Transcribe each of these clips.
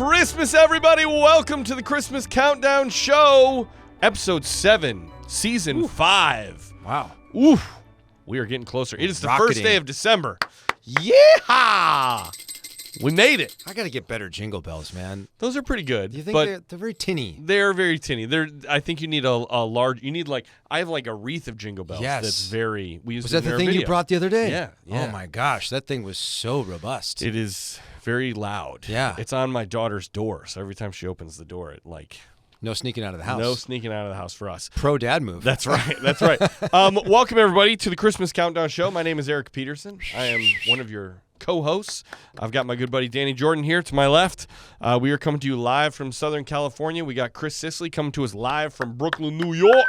Christmas, everybody. Welcome to the Christmas Countdown Show, Episode 7, Season 5. Wow. Oof. We are getting closer. It is the first day of December. Yeah! We made it. I got to get better jingle bells, man. Those are pretty good. You think they're very tinny? They're very tinny. I think you need a large, I have like a wreath of jingle bells. Yes. That's very, we used Was it that in the our thing video. you brought the other day? Yeah. Oh my gosh, that thing was so robust. It is very loud. Yeah. It's on my daughter's door, so every time she opens the door, it No sneaking out of the house. No sneaking out of the house for us. Pro dad move. That's right. That's right. Welcome, everybody, to the Christmas Countdown Show. My name is Eric Petersen. I am one of your co-hosts. I've got my good buddy Danny Jordan here to my left. We are coming to you live from Southern California. We got Chris Sisley coming to us live from Brooklyn, New York.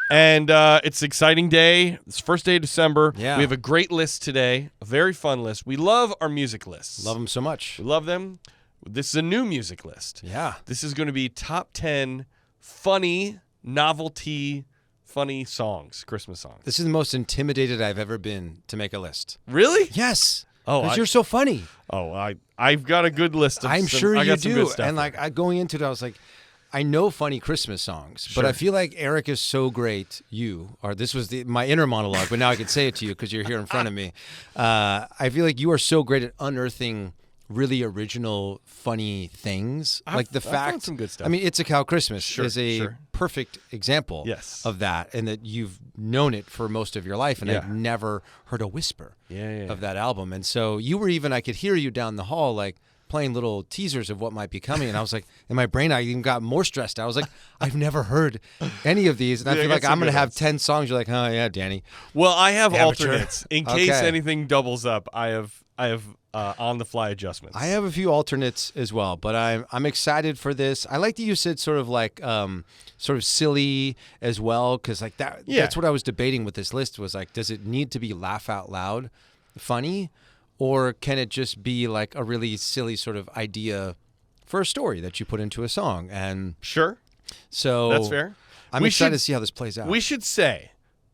And it's an exciting day. It's the first day of December. Yeah. We have a great list today, a very fun list. We love our music lists. Love them so much. We love them. This is a new music list. Yeah. This is going to be top 10 funny, novelty, funny songs, Christmas songs. This is the most intimidated I've ever been to make a list. Really? Yes. Oh, because you're so funny. Oh, I've got a good list of I'm sure I you got some do. good stuff. And going into it, I was like, I know funny Christmas songs, but I feel like Eric is so great. This was my inner monologue, but now I can say it to you because you're here in front of me. I feel like you are so great at unearthing really original, funny things. Like the fact, found some good stuff. I mean, It's a Cow Christmas is a sure. perfect example of that, and that you've known it for most of your life, and I've never heard a whisper of that album. And so you were I could hear you down the hall, like, playing little teasers of what might be coming, and I was like, in my brain, I even got more stressed. I was like, I've never heard any of these, and I feel like I'm going to have 10 songs. You're like, oh yeah, Danny. Well, I have Amateur. alternates in case anything doubles up. I have on-the-fly adjustments. I have a few alternates as well, but I'm excited for this. I like that you said sort of like sort of silly as well, because like that. Yeah. That's what I was debating with this list. Was like, does it need to be laugh out loud, funny? Or can it just be like a really silly sort of idea for a story that you put into a song? And sure. So that's fair. I'm excited to see how this plays out. We should say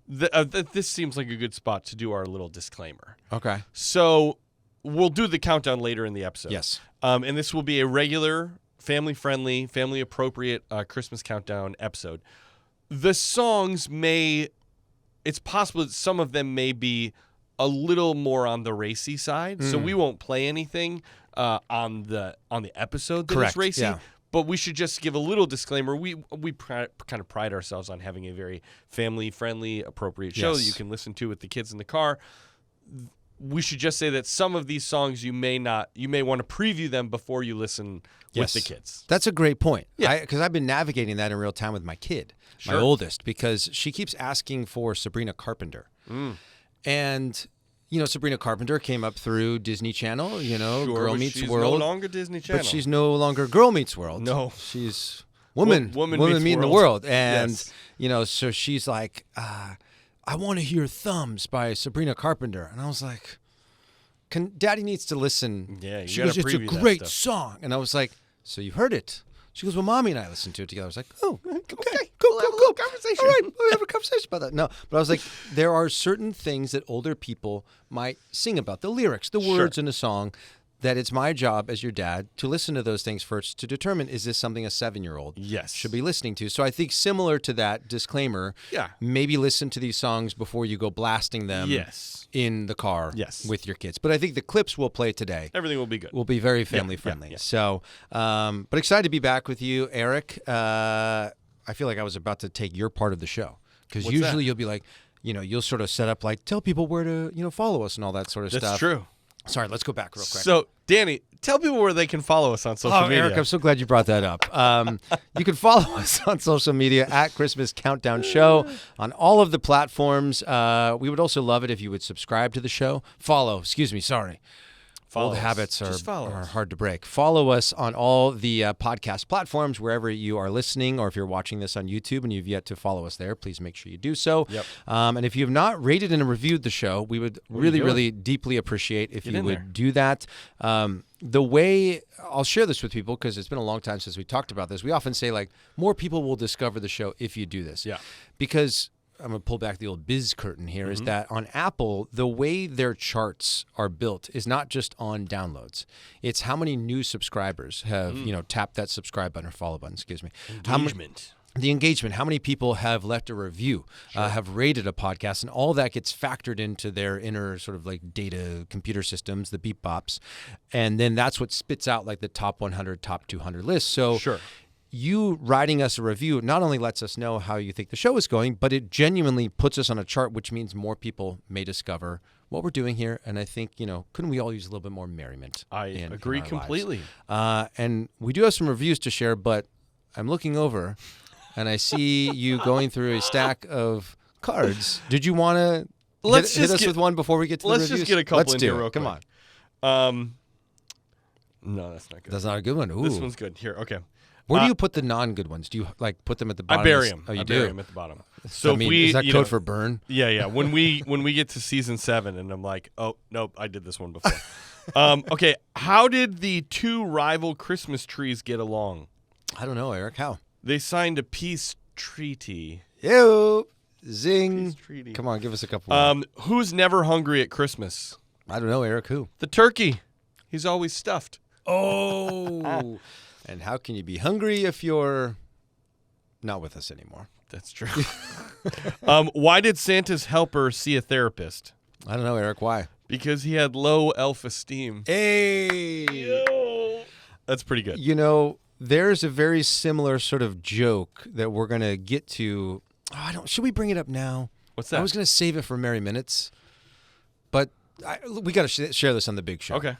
that this seems like a good spot to do our little disclaimer. Okay. So we'll do the countdown later in the episode. Yes. And this will be a regular, family-friendly, family-appropriate Christmas countdown episode. The songs it's possible that some of them may be a little more on the racy side, so we won't play anything on the episode that is racy. Yeah. But we should just give a little disclaimer. We kind of pride ourselves on having a very family-friendly, appropriate show that you can listen to with the kids in the car. We should just say that some of these songs you may want to preview them before you listen with the kids. That's a great point. Yeah. Because I've been navigating that in real time with my kid, my oldest, because she keeps asking for Sabrina Carpenter. And, Sabrina Carpenter came up through Disney Channel, Girl Meets World. She's no longer Disney Channel. But she's no longer Girl Meets World. No. She's Woman Meeting the World. And, so she's like, I want to hear Thumbs by Sabrina Carpenter. And I was like, Daddy needs to listen. Yeah, she goes, it's a great song. And I was like, so you heard it. She goes, well, Mommy and I listened to it together. I was like, oh, okay, cool. Conversation. All right, we'll have a conversation about that. No, but I was like, there are certain things that older people might sing about, the lyrics, the words in a song, that it's my job as your dad to listen to those things first to determine, is this something a 7-year-old should be listening to? So I think similar to that disclaimer, maybe listen to these songs before you go blasting them in the car with your kids. But I think the clips we'll play today, everything will be good. Will be very family friendly. Yeah. So, but excited to be back with you, Eric. I feel like I was about to take your part of the show, because usually you'll be like, you'll sort of set up like, tell people where to, follow us and all that sort of stuff. That's true. Sorry, let's go back real quick. So, Danny, tell people where they can follow us on social media. Eric, I'm so glad you brought that up. You can follow us on social media at Christmas Countdown Show on all of the platforms. We would also love it if you would subscribe to the show. Old habits are hard to break. Follow us on all the podcast platforms, wherever you are listening, or if you're watching this on YouTube and you've yet to follow us there, please make sure you do so. Yep. And if you have not rated and reviewed the show, we would really deeply appreciate if you would do that. The way I'll share this with people, because it's been a long time since we talked about this, we often say, like, more people will discover the show if you do this. Yeah. Because I'm going to pull back the old biz curtain here, is Mm-hmm. that on Apple, the way their charts are built is not just on downloads. It's how many new subscribers have, tapped that subscribe button or follow button, excuse me. Engagement. The engagement, how many people have left a review, have rated a podcast, and all that gets factored into their inner sort of like data computer systems, the beep bops. And then that's what spits out like the top 100, top 200 lists. So Sure. you writing us a review not only lets us know how you think the show is going, but it genuinely puts us on a chart, which means more people may discover what we're doing here. And I think, couldn't we all use a little bit more merriment? I in agree our completely. lives? And we do have some reviews to share, but I'm looking over and I see you going through a stack of cards. Did you want to hit us with one before we get to the reviews? Let's just get a couple Let's in do here it. real quick. Come on. No, that's not good. That's not a good one. Ooh. This one's good. Here, okay. Where do you put the non-good ones? Do you like put them at the bottom? I bury them. Oh, you I do? bury them at the bottom. So is that code for burn? Yeah. When we get to season 7, and I'm like, oh nope, I did this one before. Okay, how did the two rival Christmas trees get along? I don't know, Eric. How? They signed a peace treaty. Ew. Zing. Peace treaty. Come on, give us a couple. Who's never hungry at Christmas? I don't know, Eric. Who? The turkey. He's always stuffed. Oh. And how can you be hungry if you're not with us anymore? That's true. Why did Santa's helper see a therapist? I don't know, Eric. Why? Because he had low elf-esteem. Hey. That's pretty good. There's a very similar sort of joke that we're going to get to. Should we bring it up now? What's that? I was going to save it for Merry Minutes, but we got to share this on the big show. Okay.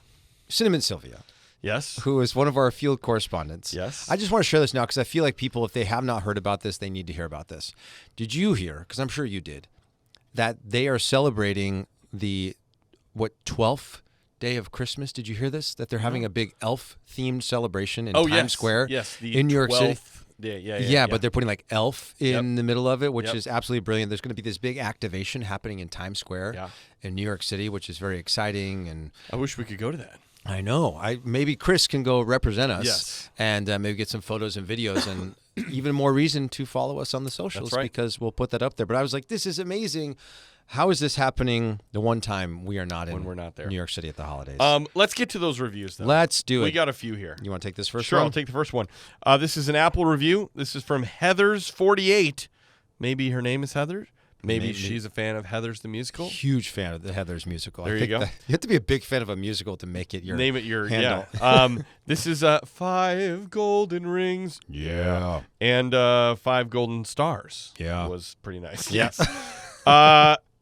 Cinnamon Sylvia, Yes. who is one of our field correspondents. Yes. I just want to share this now because I feel like people, if they have not heard about this, they need to hear about this. Did you hear, because I'm sure you did, that they are celebrating the, 12th day of Christmas? Did you hear this? That they're having a big elf-themed celebration in Times Square in New York City. Yeah, but they're putting like elf in the middle of it, which Yep. is absolutely brilliant. There's going to be this big activation happening in Times Square in New York City, which is very exciting. And I wish we could go to that. I know. Maybe Chris can go represent us Yes. and maybe get some photos and videos and even more reason to follow us on the socials because we'll put that up there. But I was like, this is amazing. How is this happening the one time we are not in we're not there. New York City at the holidays? Let's get to those reviews, though. Let's do it. We got a few here. You want to take this first Sure, one? I'll take the first one. This is an Apple review. This is from Heathers48. Maybe her name is Heather. Maybe she's a fan of Heathers the musical. Huge fan of the Heathers musical. There you go. You have to be a big fan of a musical to make it your Name it your handle. Yeah. This is 5 golden rings. Yeah. And 5 golden stars. Yeah. Was pretty nice. Yes.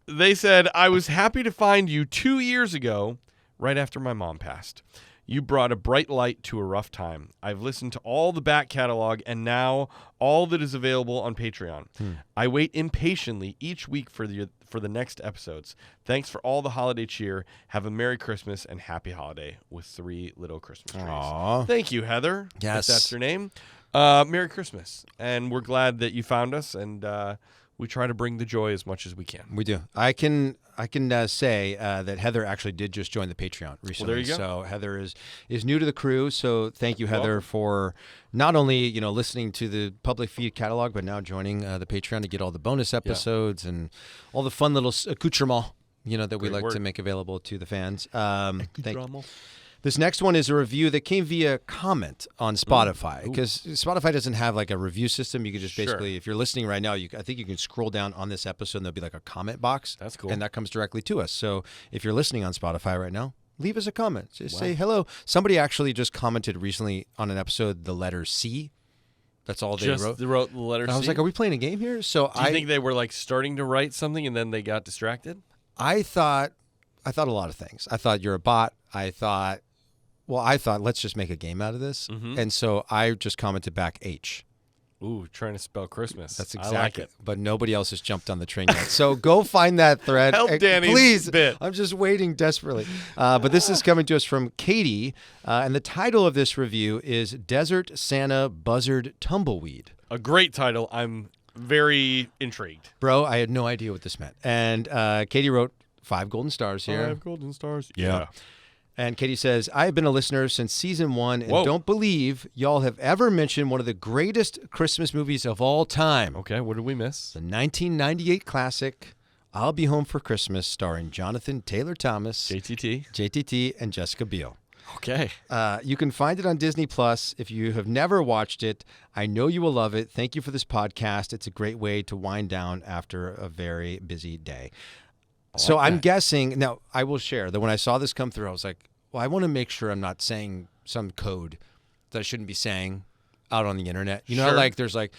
They said, I was happy to find you 2 years ago, right after my mom passed. You brought a bright light to a rough time. I've listened to all the back catalog and now all that is available on Patreon. I wait impatiently each week for the next episodes. Thanks for all the holiday cheer. Have a Merry Christmas and Happy Holiday with 3 little Christmas trees. Aww. Thank you, Heather. Yes. If that's your name. Merry Christmas. And we're glad that you found us, and we try to bring the joy as much as we can. We do. I can say that Heather actually did just join the Patreon recently. Well, there you go. So Heather is new to the crew. So thank you, Heather, for not only listening to the public feed catalog, but now joining the Patreon to get all the bonus episodes and all the fun little accoutrements that we like to make available to the fans. This next one is a review that came via comment on Spotify because Spotify doesn't have like a review system. You can just basically, if you're listening right now, I think you can scroll down on this episode and there'll be like a comment box. That's cool. And that comes directly to us. So if you're listening on Spotify right now, leave us a comment. Just say hello. Somebody actually just commented recently on an episode, the letter C. That's all they wrote. They wrote the letter C? I was like, are we playing a game here? So Do you think they were like starting to write something and then they got distracted? I thought a lot of things. I thought you're a bot. I thought let's just make a game out of this. Mm-hmm. And so I just commented back H. Ooh, trying to spell Christmas. That's I exactly like it. But nobody else has jumped on the train yet. So go find that thread. Help Danny's please. bit. I'm just waiting desperately. But this is coming to us from Katie. And the title of this review is Desert Santa Buzzard Tumbleweed. A great title. I'm very intrigued. Bro, I had no idea what this meant. And Katie wrote 5 golden stars here. 5 golden stars. Yeah. And Katie says, I've been a listener since season 1 and Whoa. don't believe y'all have ever mentioned one of the greatest Christmas movies of all time. Okay, what did we miss? The 1998 classic, I'll Be Home for Christmas, starring Jonathan Taylor Thomas, JTT, and Jessica Biel. Okay. You can find it on Disney Plus. If you have never watched it, I know you will love it. Thank you for this podcast. It's a great way to wind down after a very busy day. So I'm guessing, now I will share that when I saw this come through, I was like, well, I want to make sure I'm not saying some code that I shouldn't be saying out on the internet. You know, Sure. like there's like,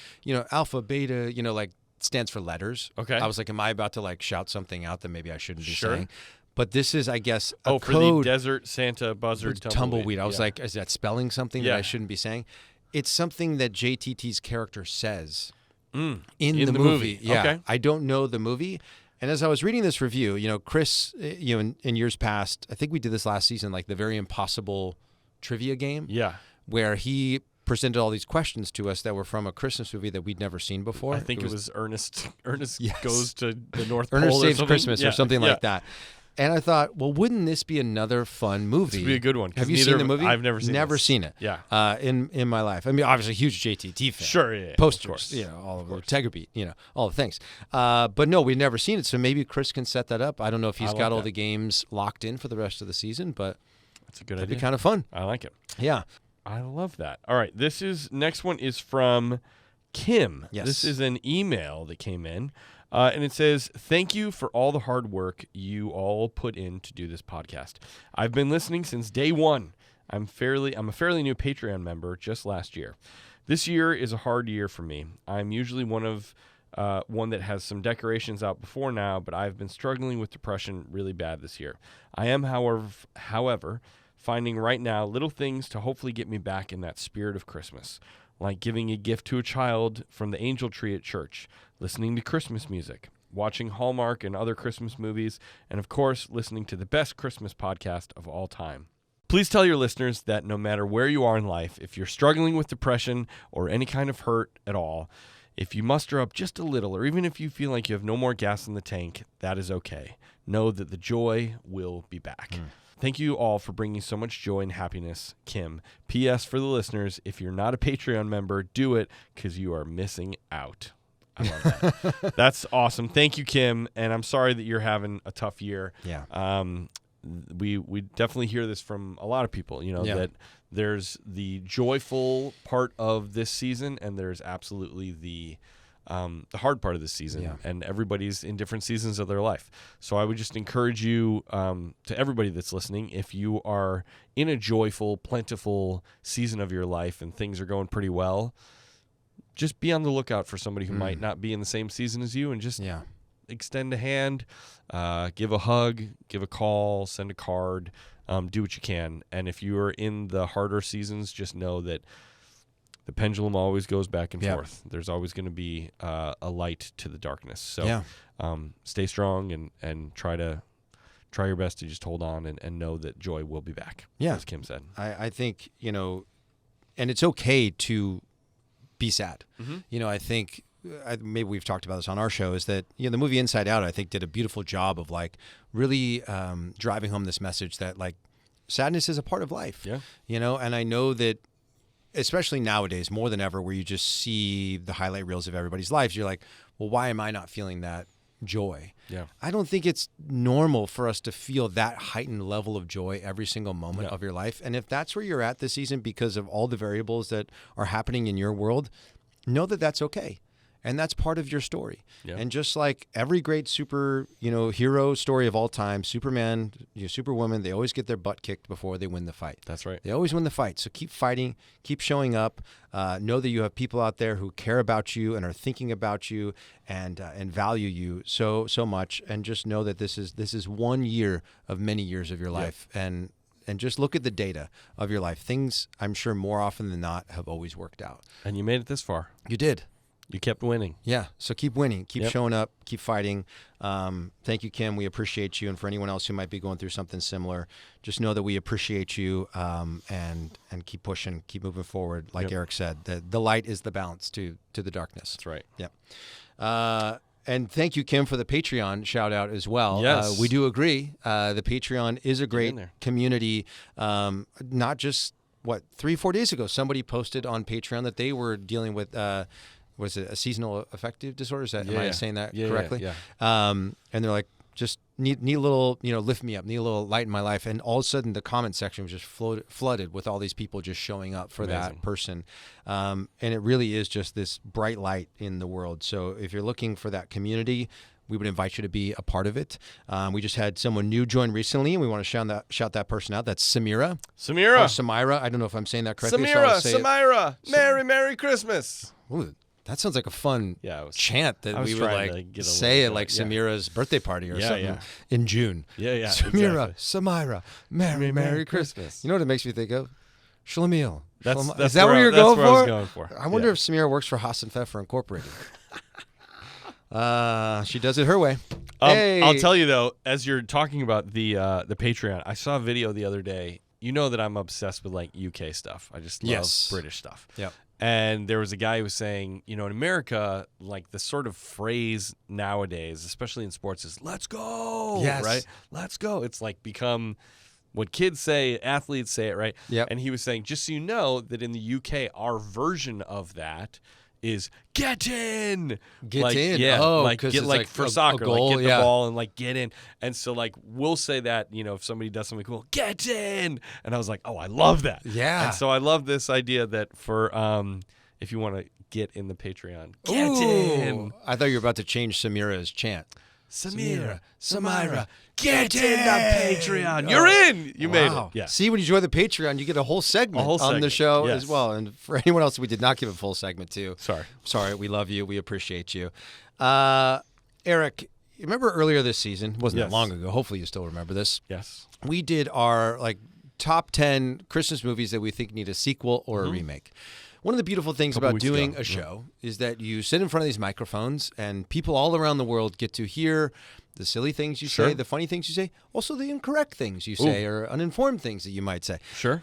alpha, beta, like stands for letters. Okay. I was like, am I about to like shout something out that maybe I shouldn't be Sure. saying? But this is, I guess, a for code. the desert Santa buzzard Tumbleweed. I was Yeah. like, is that spelling something that Yeah. I shouldn't be saying? It's something that JTT's character says in the the movie. movie. Yeah. Okay. I don't know the movie. And as I was reading this review, Chris, in years past, I think we did this last season, like the Very Impossible trivia game. Yeah. Where he presented all these questions to us that were from a Christmas movie that we'd never seen before. I think it was Ernest. Ernest Yes. goes to the North Ernest Pole Saves or Christmas Yeah. or something Yeah. like that. And I thought, well, wouldn't this be another fun movie? This would be a good one. 'Cause Have you neither seen the of- movie? I've never seen Never this. seen it. Yeah. In my life. I mean, obviously, a huge JTT fan. Sure, yeah, of Posters, course. all of the Tiger Beat, all the things. But no, we've never seen it. So maybe Chris can set that up. I don't know if he's like got all that. the games locked in for the rest of the season, but That's a good it'd idea. be kind of fun. I like it. Yeah. I love that. All right, next one is from Kim. Yes. This is an email that came in, and it says, "Thank you for all the hard work you all put in to do this podcast. I've been listening since day one. I'm a fairly new Patreon member just last year. This year is a hard year for me. I'm usually one that has some decorations out before now, but I've been struggling with depression really bad this year. I am, however, finding right now little things to hopefully get me back in that spirit of Christmas, like giving a gift to a child from the angel tree at church, listening to Christmas music, watching Hallmark and other Christmas movies, and of course, listening to the best Christmas podcast of all time. Please tell your listeners that no matter where you are in life, if you're struggling with depression or any kind of hurt at all, if you muster up just a little, or even if you feel like you have no more gas in the tank, that is okay. Know that the joy will be back. Thank you all for bringing so much joy and happiness, Kim. P.S. for the listeners, if you're not a Patreon member, do it because you are missing out." I love that. That's awesome. Thank you, Kim. And I'm sorry that you're having a tough year. Yeah. We definitely hear this from a lot of people, Yeah. that there's the joyful part of this season and there's absolutely the hard part of this season. Yeah. And everybody's in different seasons of their life. So I would just encourage you, to everybody that's listening, if you are in a joyful, plentiful season of your life and things are going pretty well, just be on the lookout for somebody who might not be in the same season as you and just Yeah. extend a hand, give a hug, give a call, send a card, do what you can. And if you are in the harder seasons, just know that the pendulum always goes back and Yeah. forth. There's always going to be a light to the darkness. So Yeah. stay strong and try your best to just hold on and know that joy will be back, Yeah. as Kim said. I think, and it's okay to be sad. I think maybe we've talked about this on our show, is that, the movie Inside Out, I think, did a beautiful job of like really driving home this message that like sadness is a part of life. Yeah. And I know that especially nowadays, more than ever, where you just see the highlight reels of everybody's lives, you're like, well, why am I not feeling that joy? Yeah. I don't think it's normal for us to feel that heightened level of joy every single moment of your life. And if that's where you're at this season because of all the variables that are happening in your world, know that that's okay. And that's part of your story. Yeah. And just like every great super, hero story of all time, Superman, Superwoman, they always get their butt kicked before they win the fight. That's right. They always win the fight. So keep fighting, keep showing up. Know that you have people out there who care about you and are thinking about you and value you so much. And just know that this is 1 year of many years of your life. And just look at the data of your life. Things, I'm sure, more often than not, have always worked out. And you made it this far. You did. You kept winning. Yeah. So keep winning, keep showing up, keep fighting. Thank you, Kim. We appreciate you. And for anyone else who might be going through something similar, just know that we appreciate you, and keep pushing, keep moving forward. Like Eric said, the light is the balance to the darkness. That's right. Yeah. And thank you, Kim, for the Patreon shout out as well. Yes. We do agree. The Patreon is a great community. Not just, 3-4 days ago, somebody posted on Patreon that they were dealing with, was it a seasonal affective disorder? Am I saying that correctly? Yeah. And they're like, just need a little, lift me up, need a little light in my life. And all of a sudden the comment section was just flooded with all these people just showing up for that person. And it really is just this bright light in the world. So if you're looking for that community, we would invite you to be a part of it. We just had someone new join recently, and we want to shout that person out. That's Samira. Samira. I don't know if I'm saying that correctly. Samira. Merry Christmas. Ooh, that sounds like a fun chant that we would say at Samira's birthday party or something in June. Yeah. Samira, exactly. Samira, Merry Christmas. You know what it makes me think of? Shlemiel. That's Is that what you're going for? I was going for. I wonder if Samira works for Haas and Pfeffer Incorporated. She does it her way. Hey. I'll tell you though, as you're talking about the Patreon, I saw a video the other day. You know that I'm obsessed with UK stuff. I just love British stuff. Yeah. And there was a guy who was saying, in America, the sort of phrase nowadays, especially in sports, is "Let's go!" Yes. Right? Let's go. It's become what kids say, athletes say it, right? Yep. And he was saying, just so you know, that in the UK, our version of that is "get in." Get in. Yeah. Get for soccer, a goal, get the ball and get in. And so we'll say that, if somebody does something cool, "get in." And I was like, oh, I love that. Yeah. And so I love this idea that for if you want to get in the Patreon, get in. I thought you were about to change Samira's chant. Samira, get in the Patreon. You're in. You made it. Yeah. See, when you join the Patreon, you get a whole segment on the show as well. And for anyone else we did not give a full segment to, sorry, we love you. We appreciate you. Eric, you remember earlier this season? Wasn't that long ago. Hopefully you still remember this. Yes. We did our top 10 Christmas movies that we think need a sequel or a remake. One of the beautiful things about doing a show is that you sit in front of these microphones and people all around the world get to hear the silly things you say, the funny things you say, also the incorrect things you say or uninformed things that you might say. Sure.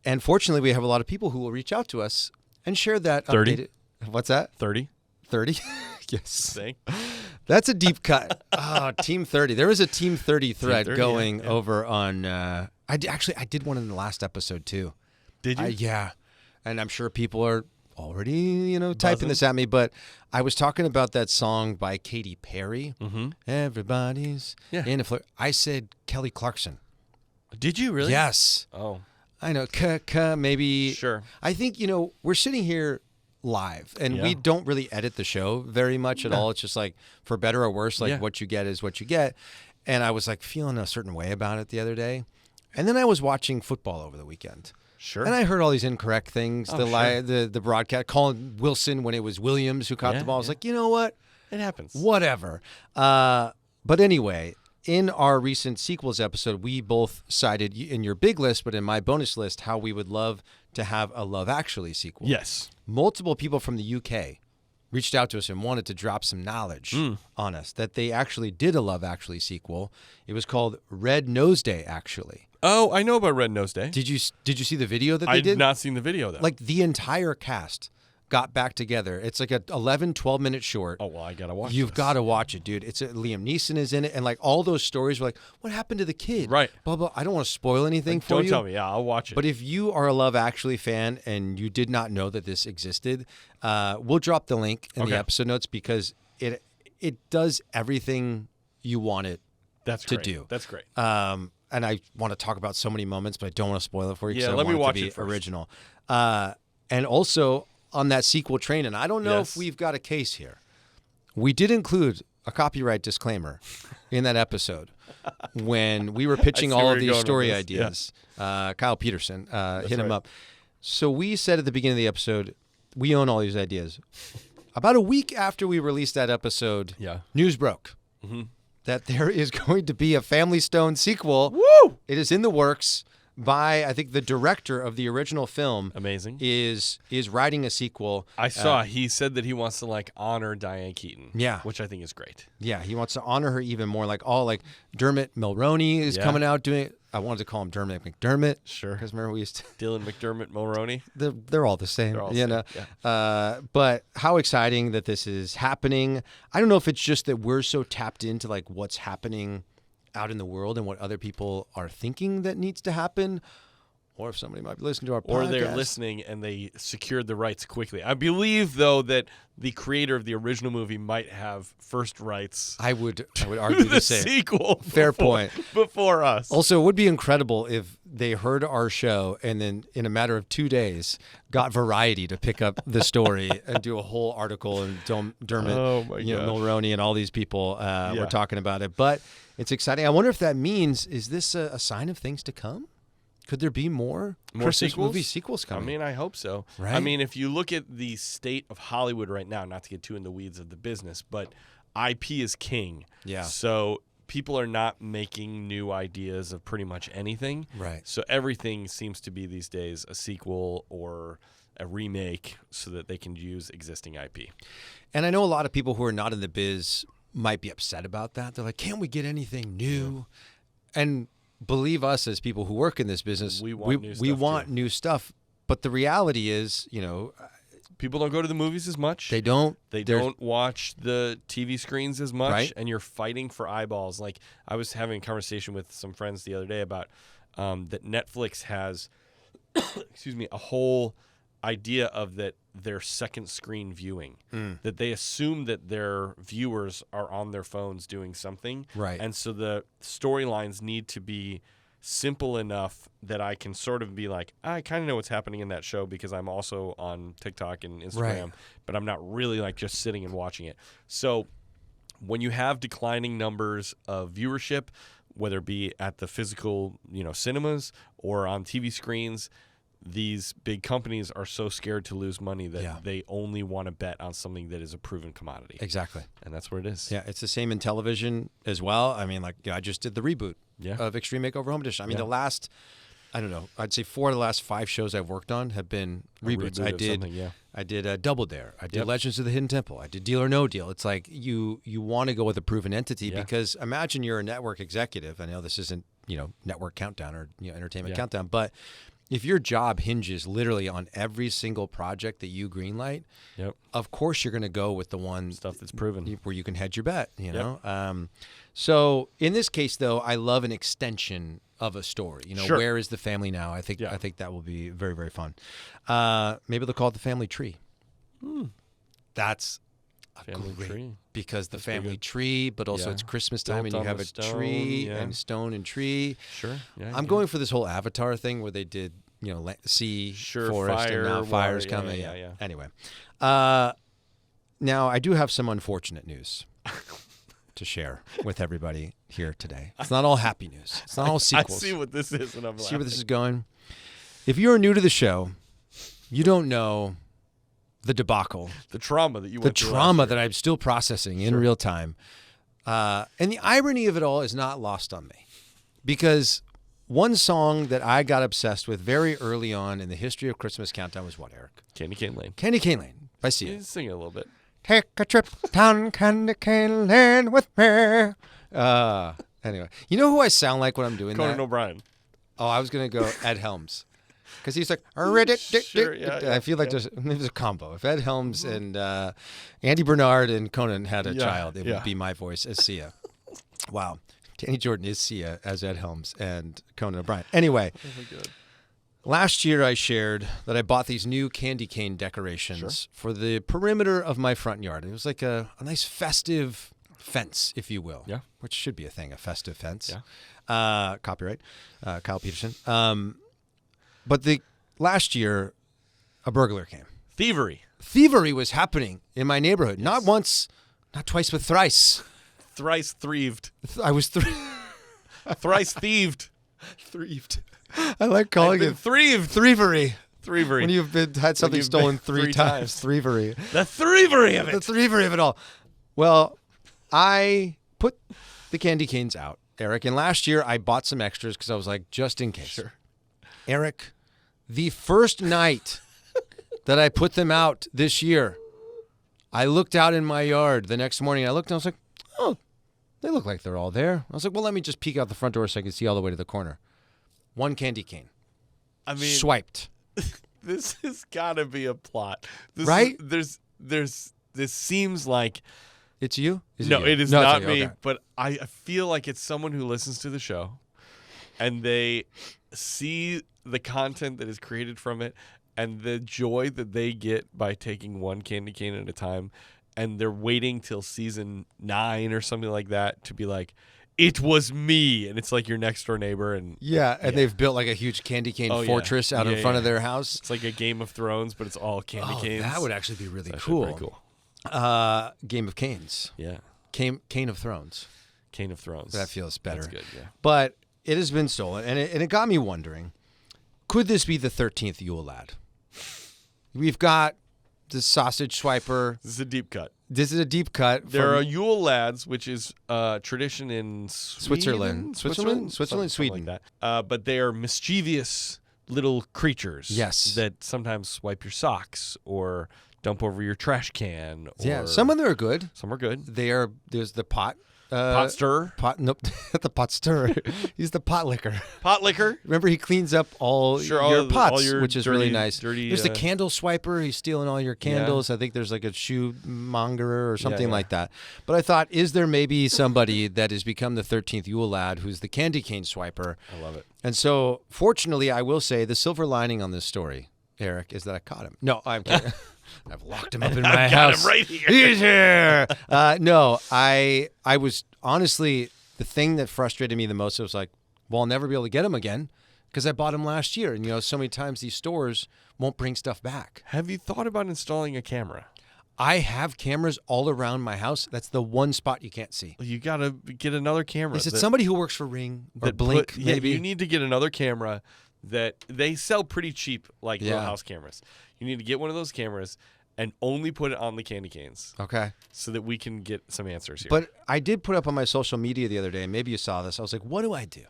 And fortunately, we have a lot of people who will reach out to us and share that 30. updated. What's that? 30. 30? Yes. Thank. That's a deep cut. Oh, Team 30. There is a Team 30 thread going over on. I did one in the last episode too. Did you? Yeah. And I'm sure people are already, typing this at me. But I was talking about that song by Katy Perry. Mm-hmm. Everybody's in a flirt. I said Kelly Clarkson. Did you really? Yes. Oh. I know. Maybe. Sure. I think, we're sitting here live and we don't really edit the show very much at all. It's just for better or worse, what you get is what you get. And I was feeling a certain way about it the other day. And then I was watching football over the weekend. Sure. And I heard all these incorrect things. The broadcast calling Wilson when it was Williams who caught the ball. I was like, you know what? It happens. Whatever. But anyway, in our recent sequels episode, we both cited in your big list, but in my bonus list, how we would love to have a Love Actually sequel. Yes. Multiple people from the UK reached out to us and wanted to drop some knowledge on us that they actually did a Love Actually sequel. It was called Red Nose Day, actually. Oh, I know about Red Nose Day. Did you see the video that they did? I've not seen the video, though. The entire cast got back together. It's a 11, 12-minute short. Oh, well, I got to watch it. You've got to watch it, dude. It's Liam Neeson is in it, and all those stories were what happened to the kid? Right. Blah, blah. I don't want to spoil anything for you. Don't tell me. Yeah, I'll watch it. But if you are a Love Actually fan and you did not know that this existed, we'll drop the link in the episode notes because it does everything you want it to do. That's great. And I want to talk about so many moments, but I don't want to spoil it for you. Yeah, let me watch it first. Original. And also on that sequel train, and I don't know if we've got a case here. We did include a copyright disclaimer in that episode when we were pitching all of these story ideas. Yeah. Kyle Petersen hit him up. So we said at the beginning of the episode, we own all these ideas. About a week after we released that episode, news broke. Mm-hmm. That there is going to be a Family Stone sequel. Woo! It is in the works by, I think, the director of the original film. Amazing. Is writing a sequel. I saw. He said that he wants to like honor Diane Keaton. Yeah. Which I think is great. Yeah, he wants to honor her even more. Like Dermot Mulroney is coming out doing it. I wanted to call him Dermot McDermott. Sure. Because remember we used to... Dylan McDermott Mulroney. They're all the same. They're all you the know. same. Yeah. But how exciting that this is happening. I don't know if it's just that we're so tapped into like what's happening out in the world and what other people are thinking that needs to happen. Or if somebody might be listening to our podcast. Or they're listening and they secured the rights quickly. I believe, though, that the creator of the original movie might have first rights. I would argue the same. Sequel. Fair point. Before us. Also, it would be incredible if they heard our show and then in a matter of 2 days got Variety to pick up the story and do a whole article and Dermot Mulroney and all these people were talking about it. But it's exciting. I wonder if that means, is this a sign of things to come? Could there be more Christmas movie sequels coming? I mean, I hope so. Right? I mean, if you look at the state of Hollywood right now, not to get too in the weeds of the business, but IP is king. Yeah. So people are not making new ideas of pretty much anything. Right. So everything seems to be these days a sequel or a remake so that they can use existing IP. And I know a lot of people who are not in the biz might be upset about that. They're like, can't we get anything new? Yeah. And believe us, as people who work in this business, we want new stuff. But the reality is, people don't go to the movies as much. They don't. They don't watch the TV screens as much, right? And you're fighting for eyeballs. Like I was having a conversation with some friends the other day about that Netflix has, a whole idea of that their second screen viewing, that they assume that their viewers are on their phones doing something, right? And so the storylines need to be simple enough that I can sort of be like, I kind of know what's happening in that show because I'm also on TikTok and Instagram, right, but I'm not really like just sitting and watching it. So when you have declining numbers of viewership, whether it be at the physical, cinemas or on TV screens, these big companies are so scared to lose money that they only want to bet on something that is a proven commodity. Exactly. And that's what it is. Yeah, it's the same in television as well. I mean, I just did the reboot of Extreme Makeover Home Edition. I mean, the last, I'd say 4 of the last 5 shows I've worked on have been reboots. I did Double Dare. I did Legends of the Hidden Temple. I did Deal or No Deal. It's like you want to go with a proven entity because imagine you're a network executive. I know this isn't, Network Countdown or Entertainment Countdown, but if your job hinges literally on every single project that you greenlight, of course you're going to go with the one stuff that's proven where you can hedge your bet. know. So in this case, though, I love an extension of a story. Where is the family now? I think that will be very, very fun. Maybe they'll call it the family tree. That's a family great tree because the family tree, but also it's Christmas time and you have a tree and stone and tree. Sure. Yeah, I'm going for this whole Avatar thing where they did, sea, forest, fire, and now fire's water, coming. Yeah. Anyway, now I do have some unfortunate news to share with everybody here today. It's not all happy news. It's not all sequels. I see what this is, and I'm see where this is going. If you're new to the show, you don't know the debacle, the trauma that you went through. The trauma that I'm still processing in real time. And the irony of it all is not lost on me. Because one song that I got obsessed with very early on in the history of Christmas Countdown was what, Eric? Candy Cane Lane. Candy Cane Lane by Sia. Sing it a little bit. Take a trip down Candy Cane Lane with me. Anyway, you know who I sound like when I'm doing Conan that? O'Brien. Oh, I was going to go Ed Helms. Because he's like, I feel like there's a combo. If Ed Helms and Andy Bernard and Conan had a child, it would be my voice as Sia. Wow. Danny Jordan is Sia as Ed Helms and Conan O'Brien. Anyway, last year I shared that I bought these new candy cane decorations for the perimeter of my front yard. It was like a nice festive fence, if you will. Yeah. Which should be a thing, a festive fence. Yeah. Copyright, Kyle Petersen. But last year, a burglar came. Thievery was happening in my neighborhood. Yes. Not once, not twice, but thrice. Thrice thieved. I was thrice thieved. Thieved. I like calling it thieved. Thievery. Thievery. When you've had something stolen three times. Thievery. The thievery of it. The thievery of it all. Well, I put the candy canes out, Eric, and last year I bought some extras because I was like, just in case. Sure. Eric, the first night that I put them out this year, I looked out in my yard the next morning. I looked and I was like, oh, they look like they're all there. I was like, well, let me just peek out the front door so I can see all the way to the corner. One candy cane. I mean, swiped. This has got to be a plot, right? This seems like it's you. It is not me. Okay. But I feel like it's someone who listens to the show, and they see the content that is created from it, and the joy that they get by taking one candy cane at a time, and they're waiting till season 9 or something like that to be like, it was me, and it's like your next door neighbor, and they've built like a huge candy cane fortress out in front of their house. It's like a Game of Thrones, but it's all candy canes. That would actually be really cool. Pretty cool. Game of Canes. Yeah. Cane of Thrones. Cane of Thrones. That feels better. That's good, yeah. But it has been stolen, and it got me wondering, could this be the 13th Yule Lad? We've got the sausage swiper. This is a deep cut. This is a deep cut. There are Yule Lads, which is tradition in Switzerland, Sweden. Like that. But they are mischievous little creatures. Yes. That sometimes swipe your socks or dump over your trash can. Or some of them are good. Some are good. There's the pot. Pot stirrer? Nope, the pot stirrer. He's the pot licker. Pot licker? Remember, he cleans up all your pots, which is really nice. Dirty, there's the candle swiper. He's stealing all your candles. I think there's like a shoe mongerer or something like that. But I thought, is there maybe somebody that has become the 13th Yule Lad who's the candy cane swiper? I love it. And so, fortunately, I will say the silver lining on this story, Eric, is that I caught him. No, I'm kidding. I've locked him up in my house. Got him right here. He's here. No, I was honestly, the thing that frustrated me the most was like, well, I'll never be able to get him again because I bought him last year. And, so many times these stores won't bring stuff back. Have you thought about installing a camera? I have cameras all around my house. That's the one spot you can't see. You got to get another camera. Is it somebody who works for Ring or Blink, maybe? You need to get another camera that they sell pretty cheap, like little house cameras. You need to get one of those cameras and only put it on the candy canes. Okay. So that we can get some answers here. But I did put up on my social media the other day, and maybe you saw this. I was like, what do I do?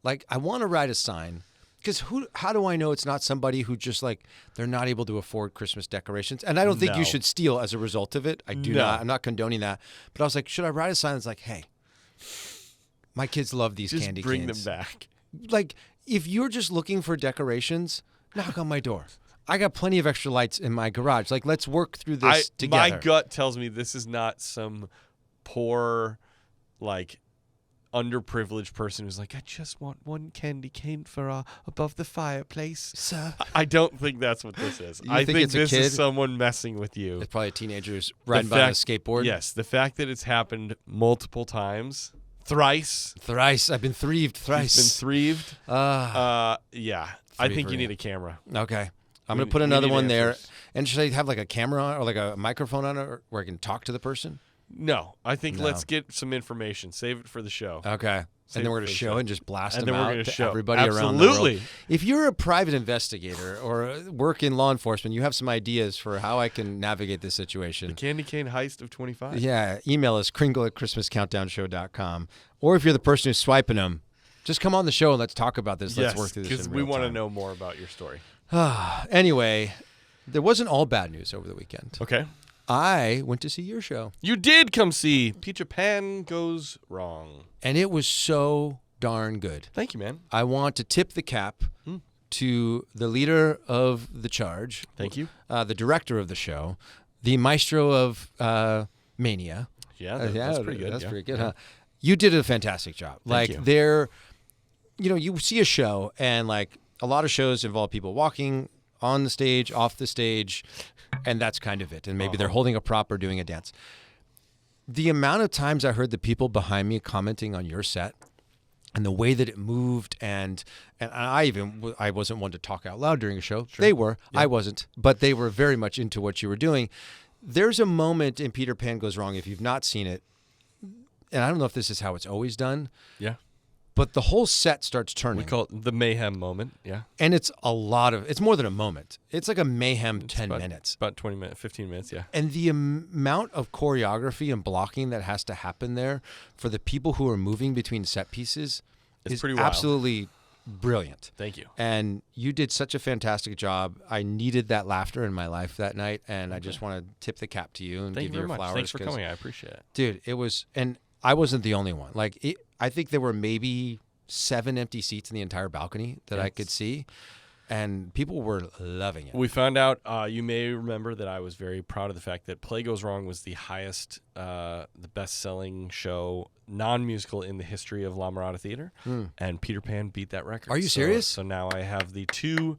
Like, I want to write a sign. Because how do I know it's not somebody who just like they're not able to afford Christmas decorations? And I don't think you should steal as a result of it. I do not. I'm not condoning that. But I was like, should I write a sign that's like, hey, my kids love these candy canes. Just bring them back. Like, if you're just looking for decorations, knock on my door. I got plenty of extra lights in my garage. Like, let's work through this together. My gut tells me this is not some poor, like, underprivileged person who's like, I just want one candy cane for above the fireplace. Sir. I don't think that's what this is. I think this is someone messing with you. It's probably teenagers riding by on a skateboard. Yes, the fact that it's happened multiple times. Thrice. I've been thrieved thrice. You've been thrieved. Yeah. I think you need a camera. Okay. I'm going to put another one there. And should I have like a camera or like a microphone on it where I can talk to the person? No. I think let's get some information. Save it for the show. Okay. And then we're going to show and just blast them out to everybody around the world. Absolutely. If you're a private investigator or work in law enforcement, you have some ideas for how I can navigate this situation. The candy cane heist of 25. Yeah. Email us, kringle@christmascountdownshow.com. Or if you're the person who's swiping them, just come on the show and let's talk about this. Let's work through this in real time. because we want to know more about your story. Anyway, there wasn't all bad news over the weekend. Okay. I went to see your show. You did come see Peter Pan Goes Wrong. And it was so darn good. Thank you, man. I want to tip the cap to the leader of the charge. Thank you. The director of the show, the maestro of Mania. Yeah, that's pretty good. That's pretty good, huh? You did a fantastic job. Thank you. You see a show, and like a lot of shows involve people walking on the stage, off the stage, and that's kind of it. And maybe they're holding a prop or doing a dance. The amount of times I heard the people behind me commenting on your set and the way that it moved, and I wasn't one to talk out loud during a show. Sure. They were. Yeah. I wasn't. But they were very much into what you were doing. There's a moment in Peter Pan Goes Wrong, if you've not seen it, and I don't know if this is how it's always done. Yeah. But the whole set starts turning. We call it the mayhem moment, yeah. And it's it's more than a moment. It's like a mayhem 10 minutes. About 20 minutes, 15 minutes, yeah. And the amount of choreography and blocking that has to happen there for the people who are moving between set pieces is pretty wild. Absolutely brilliant. Thank you. And you did such a fantastic job. I needed that laughter in my life that night, and I just want to tip the cap to you and Thank give you you very your much. flowers. Thanks for coming. I appreciate it. Dude, it was, and I wasn't the only one. Like, I think there were maybe 7 empty seats in the entire balcony that I could see, and people were loving it. We found out, you may remember that I was very proud of the fact that Play Goes Wrong was the highest, the best-selling show, non-musical in the history of La Mirada Theater, and Peter Pan beat that record. Are you serious? So now I have the 2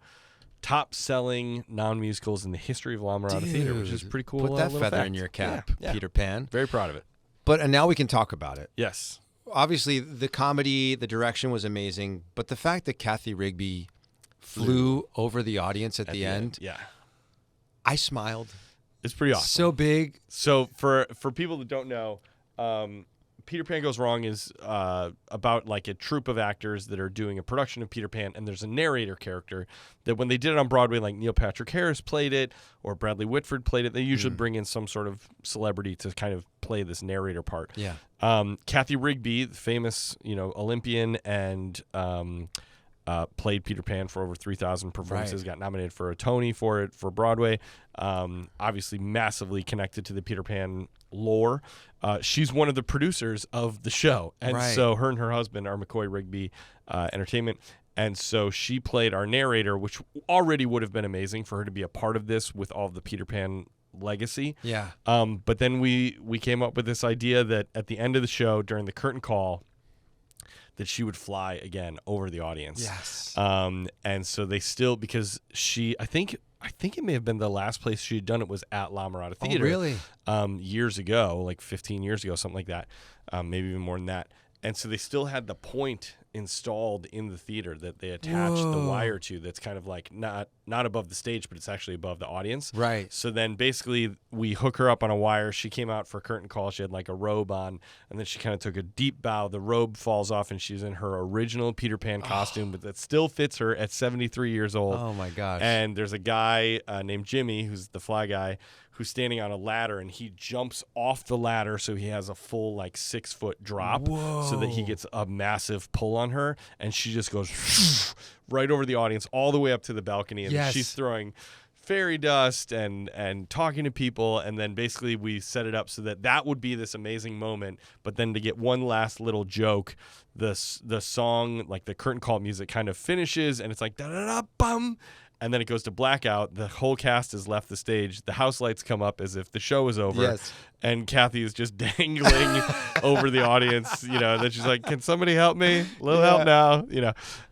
top-selling non-musicals in the history of La Mirada Theater, which is pretty cool. Put that little feather fact. in your cap, Yeah. Peter Pan. Very proud of it. But and now we can talk about it. Yes. Obviously, the comedy, the direction was amazing, but the fact that Kathy Rigby flew over the audience at the end, yeah, I smiled. it's pretty awesome. So big. So for people that don't know, Peter Pan Goes Wrong is about like a troupe of actors that are doing a production of Peter Pan, and there's a narrator character that when they did it on Broadway, like Neil Patrick Harris played it or Bradley Whitford played it, they usually bring in some sort of celebrity to kind of play this narrator part. Yeah. Kathy Rigby, the famous Olympian, and played Peter Pan for over 3,000 performances, got nominated for a Tony for it for Broadway. Obviously massively connected to the Peter Pan lore. She's one of the producers of the show. And so her and her husband are McCoy Rigby Entertainment. And so she played our narrator, which already would have been amazing for her to be a part of this with all of the Peter Pan legacy. Yeah. But then we came up with this idea that at the end of the show, during the curtain call, that she would fly again over the audience. Yes. And so they still, because I think it may have been the last place she had done it was at La Mirada Theater. Oh, really? Years ago, like 15 years ago, something like that, maybe even more than that. And so they still had the point installed in the theater that they attached the wire to, that's kind of like not above the stage, but it's actually above the audience. Right. So then basically we hook her up on a wire. She came out for curtain call. She had like a robe on, and then she kind of took a deep bow. The robe falls off, and she's in her original Peter Pan costume, but that still fits her at 73 years old. Oh, my gosh. And there's a guy named Jimmy, who's the fly guy, who's standing on a ladder, and he jumps off the ladder so he has a full like 6-foot drop. Whoa. So that he gets a massive pull on her, and she just goes right over the audience all the way up to the balcony, and she's throwing fairy dust and talking to people. And then basically we set it up so that would be this amazing moment, but then to get one last little joke, the song, like the curtain call music, kind of finishes, and it's like da da da bum. And then it goes to blackout. The whole cast has left the stage. The house lights come up as if the show is over. Yes. And Kathy is just dangling over the audience, and then she's like, can somebody help me? A little help now,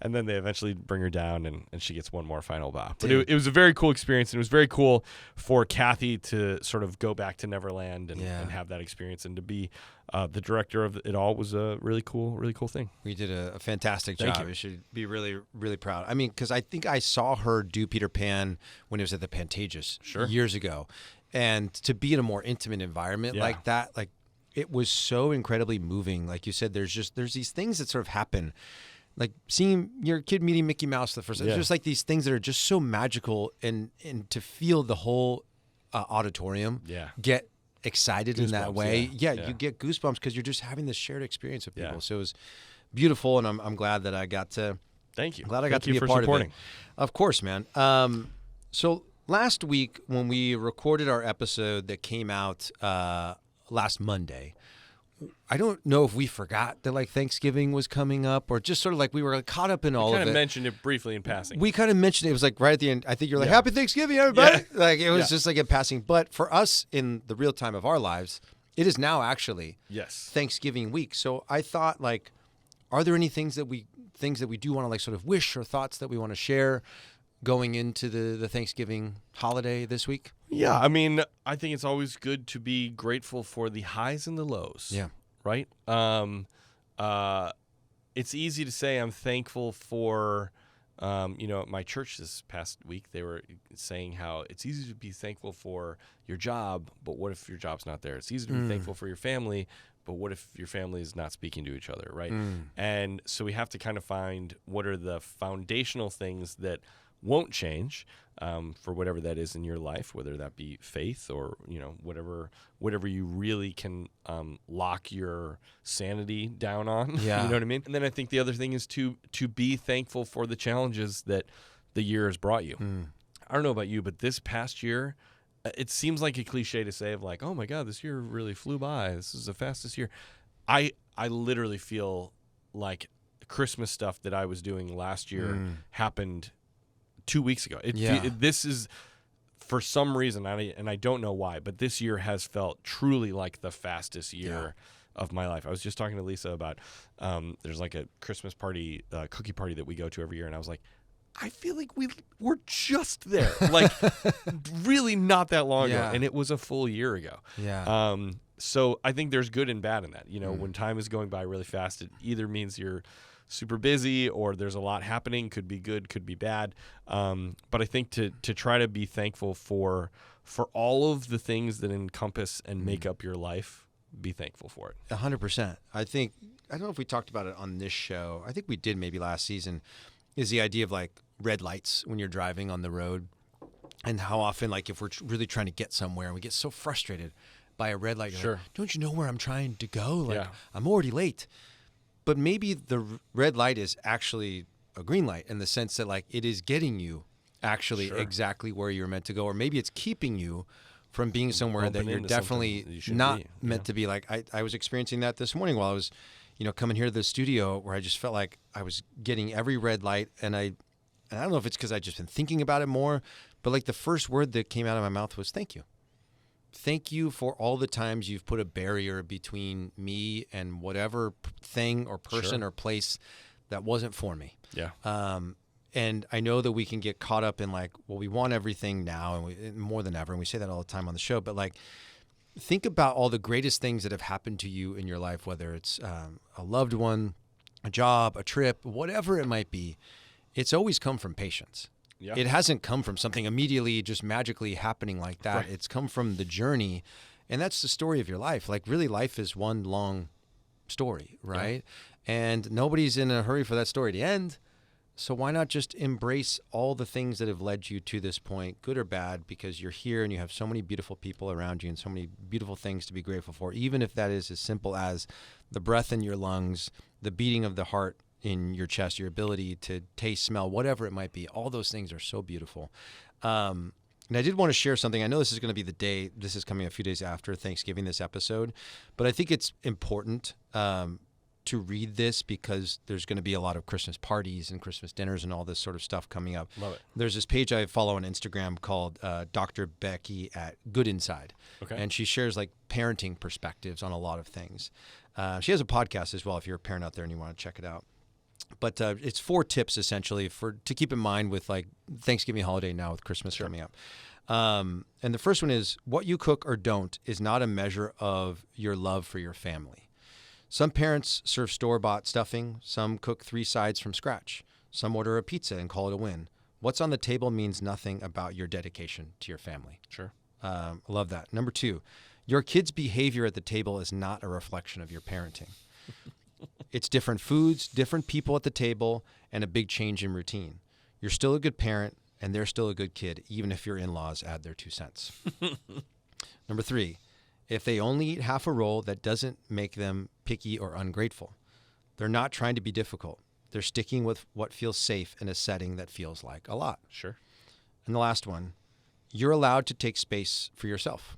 And then they eventually bring her down, and she gets one more final bow. But it was a very cool experience, and it was very cool for Kathy to sort of go back to Neverland and have that experience, and to be the director of it all was a really cool thing. We did a fantastic job. Thank you. You should be really, really proud. I mean, because I think I saw her do Peter Pan when it was at the Pantages years ago. And to be in a more intimate environment like that, like it was so incredibly moving. Like you said, there's these things that sort of happen, like seeing your kid meeting Mickey Mouse the first time. There's just like these things that are just so magical, and to feel the whole auditorium get excited in that way. You get goosebumps because you're just having this shared experience with people. So it was beautiful, and I'm glad that I got to. Thank you. I'm glad I got to be a part of it. Of course, man. So last week when we recorded our episode that came out last Monday, I don't know if we forgot that like Thanksgiving was coming up, or just sort of like we were caught up in all of it. We kind of mentioned it briefly in passing. We kind of mentioned it. It was like right at the end. I think you're like, Happy Thanksgiving, everybody. Like it was just like in passing. But for us in the real time of our lives, it is now actually Thanksgiving week. So I thought, like, are there any things that we do want to like sort of wish, or thoughts that we want to share going into the Thanksgiving holiday this week? Yeah, I mean, I think it's always good to be grateful for the highs and the lows. Yeah. Right? It's easy to say I'm thankful for, my church this past week, they were saying how it's easy to be thankful for your job, but what if your job's not there? It's easy to be thankful for your family, but what if your family is not speaking to each other, right? And so we have to kind of find what are the foundational things that won't change. For whatever that is in your life, whether that be faith or whatever you really can lock your sanity down on. Yeah. You know what I mean? And then I think the other thing is to be thankful for the challenges that the year has brought you. I don't know about you, but this past year, it seems like a cliche to say of like, oh my God, this year really flew by. This is the fastest year. I literally feel like Christmas stuff that I was doing last year happened 2 weeks ago. This is, for some reason, and I don't know why, but this year has felt truly like the fastest year of my life. I was just talking to Lisa about there's like a Christmas party, cookie party that we go to every year, and I was like, I feel like we're just there, like really not that long ago, and it was a full year ago. Yeah. So I think there's good and bad in that. You know, when time is going by really fast, it either means you're super busy or there's a lot happening. Could be good, could be bad. But I think to try to be thankful for all of the things that encompass and make up your life, be thankful for it. 100%. I don't know if we talked about it on this show. I think we did maybe last season, is the idea of like red lights when you're driving on the road, and how often, like if we're really trying to get somewhere and we get so frustrated by a red light, you're like, don't you know where I'm trying to go? Like I'm already late. But maybe the red light is actually a green light in the sense that like it is getting you actually exactly where you're meant to go, or maybe it's keeping you from being somewhere that you're definitely not meant to be. Like I was experiencing that this morning while I was, coming here to the studio, where I just felt like I was getting every red light, and I don't know if it's because I just been thinking about it more, but like the first word that came out of my mouth was thank you. Thank you for all the times you've put a barrier between me and whatever thing or person or place that wasn't for me. Yeah. And I know that we can get caught up in like, well, we want everything now, and more than ever, and we say that all the time on the show. But like, think about all the greatest things that have happened to you in your life, whether it's a loved one, a job, a trip, whatever it might be. It's always come from patience. Yeah. It hasn't come from something immediately just magically happening like that. Right. It's come from the journey, and that's the story of your life. Like really, life is one long story, right? Yeah. And nobody's in a hurry for that story to end. So why not just embrace all the things that have led you to this point, good or bad, because you're here and you have so many beautiful people around you and so many beautiful things to be grateful for, even if that is as simple as the breath in your lungs, the beating of the heart in your chest, your ability to taste, smell, whatever it might be. All those things are so beautiful. And I did want to share something. I know this is going to be the day, this is coming a few days after Thanksgiving, this episode, but I think it's important to read this because there's going to be a lot of Christmas parties and Christmas dinners and all this sort of stuff coming up. Love it. There's this page I follow on Instagram called Dr. Becky at Good Inside. Okay. And she shares like parenting perspectives on a lot of things. She has a podcast as well if you're a parent out there and you want to check it out. But it's 4 tips essentially to keep in mind with like Thanksgiving holiday now with Christmas coming up. And the first one is, what you cook or don't is not a measure of your love for your family. Some parents serve store-bought stuffing. Some cook 3 sides from scratch. Some order a pizza and call it a win. What's on the table means nothing about your dedication to your family. Sure. Love that. Number 2, your kid's behavior at the table is not a reflection of your parenting. It's different foods, different people at the table, and a big change in routine. You're still a good parent, and they're still a good kid, even if your in-laws add their 2 cents. Number 3, if they only eat half a roll, that doesn't make them picky or ungrateful. They're not trying to be difficult. They're sticking with what feels safe in a setting that feels like a lot. Sure. And the last one, you're allowed to take space for yourself.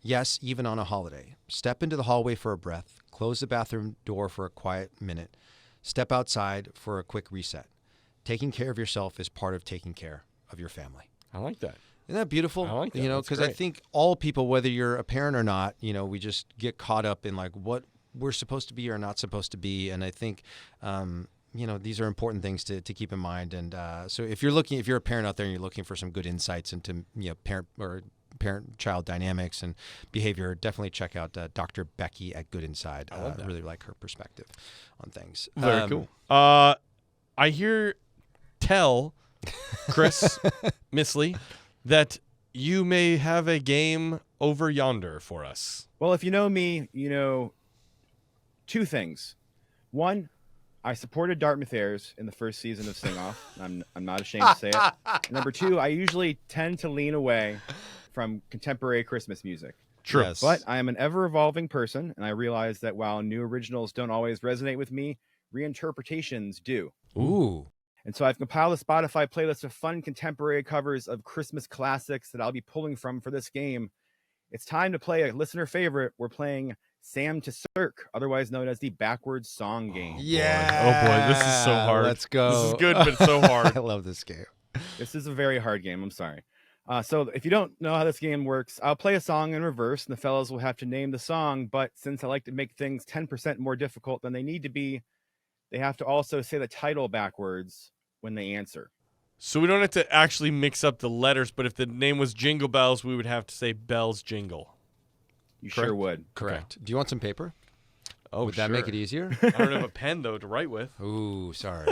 Yes, even on a holiday. Step into the hallway for a breath. Close the bathroom door for a quiet minute. Step outside for a quick reset. Taking care of yourself is part of taking care of your family. I like that. Isn't that beautiful? I like that. Because I think all people, whether you're a parent or not, we just get caught up in like what we're supposed to be or not supposed to be. And I think, these are important things to keep in mind. And so if you're a parent out there and you're looking for some good insights into parent-child dynamics and behavior, definitely check out Dr. Becky at Good Inside. I really like her perspective on things. Very cool. Tell Chris Missley that you may have a game over yonder for us. Well, if you know me, you know 2 things. 1, I supported Dartmouth Airs in the first season of Sing Off. I'm not ashamed to say it. Number 2, I usually tend to lean away from contemporary Christmas music. True. Yes. But I am an ever-evolving person, and I realize that while new originals don't always resonate with me, reinterpretations do. Ooh. And so I've compiled a Spotify playlist of fun contemporary covers of Christmas classics that I'll be pulling from for this game. It's time to play a listener favorite. We're playing Samtsirhc, otherwise known as the backwards song game. Yeah. Oh boy, this is so hard. Let's go. This is good, but it's so hard. I love this game. This is a very hard game. I'm sorry. So if you don't know how this game works, I'll play a song in reverse, and the fellows will have to name the song. But since I like to make things 10% more difficult than they need to be, they have to also say the title backwards when they answer. So we don't have to actually mix up the letters, but if the name was Jingle Bells, we would have to say Bells Jingle. You Correct? sure would. Correct. Do you want some paper? Oh, Would that make it easier? I don't have a pen, though, to write with. Ooh, sorry.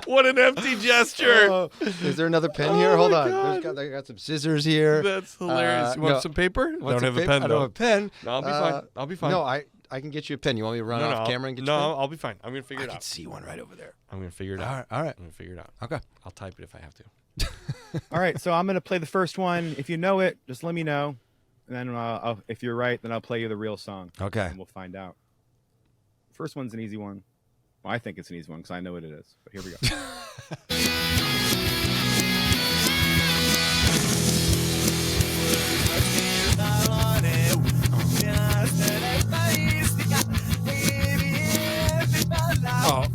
What an empty gesture. Oh, is there another pen here? Oh Hold my on. God. I got some scissors here. That's hilarious. You want no. some paper? I Want don't some have a paper? pen, I though. don't have a pen. No, I'll be fine. I'll be fine. No, I can get you a pen. You want me to run off camera and get you a pen? I'll be fine. I'm going to figure I it can out. see one right over there. I'm going to figure it out. All right. I'm going to figure it out. Okay. I'll type it if I have to. All right, so I'm going to play the first one. If you know it, just let me know. And then if you're right, then I'll play you the real song. Okay. And we'll find out. First one's an easy one. Well, I think it's an easy one because I know what it is. But here we go. Oh.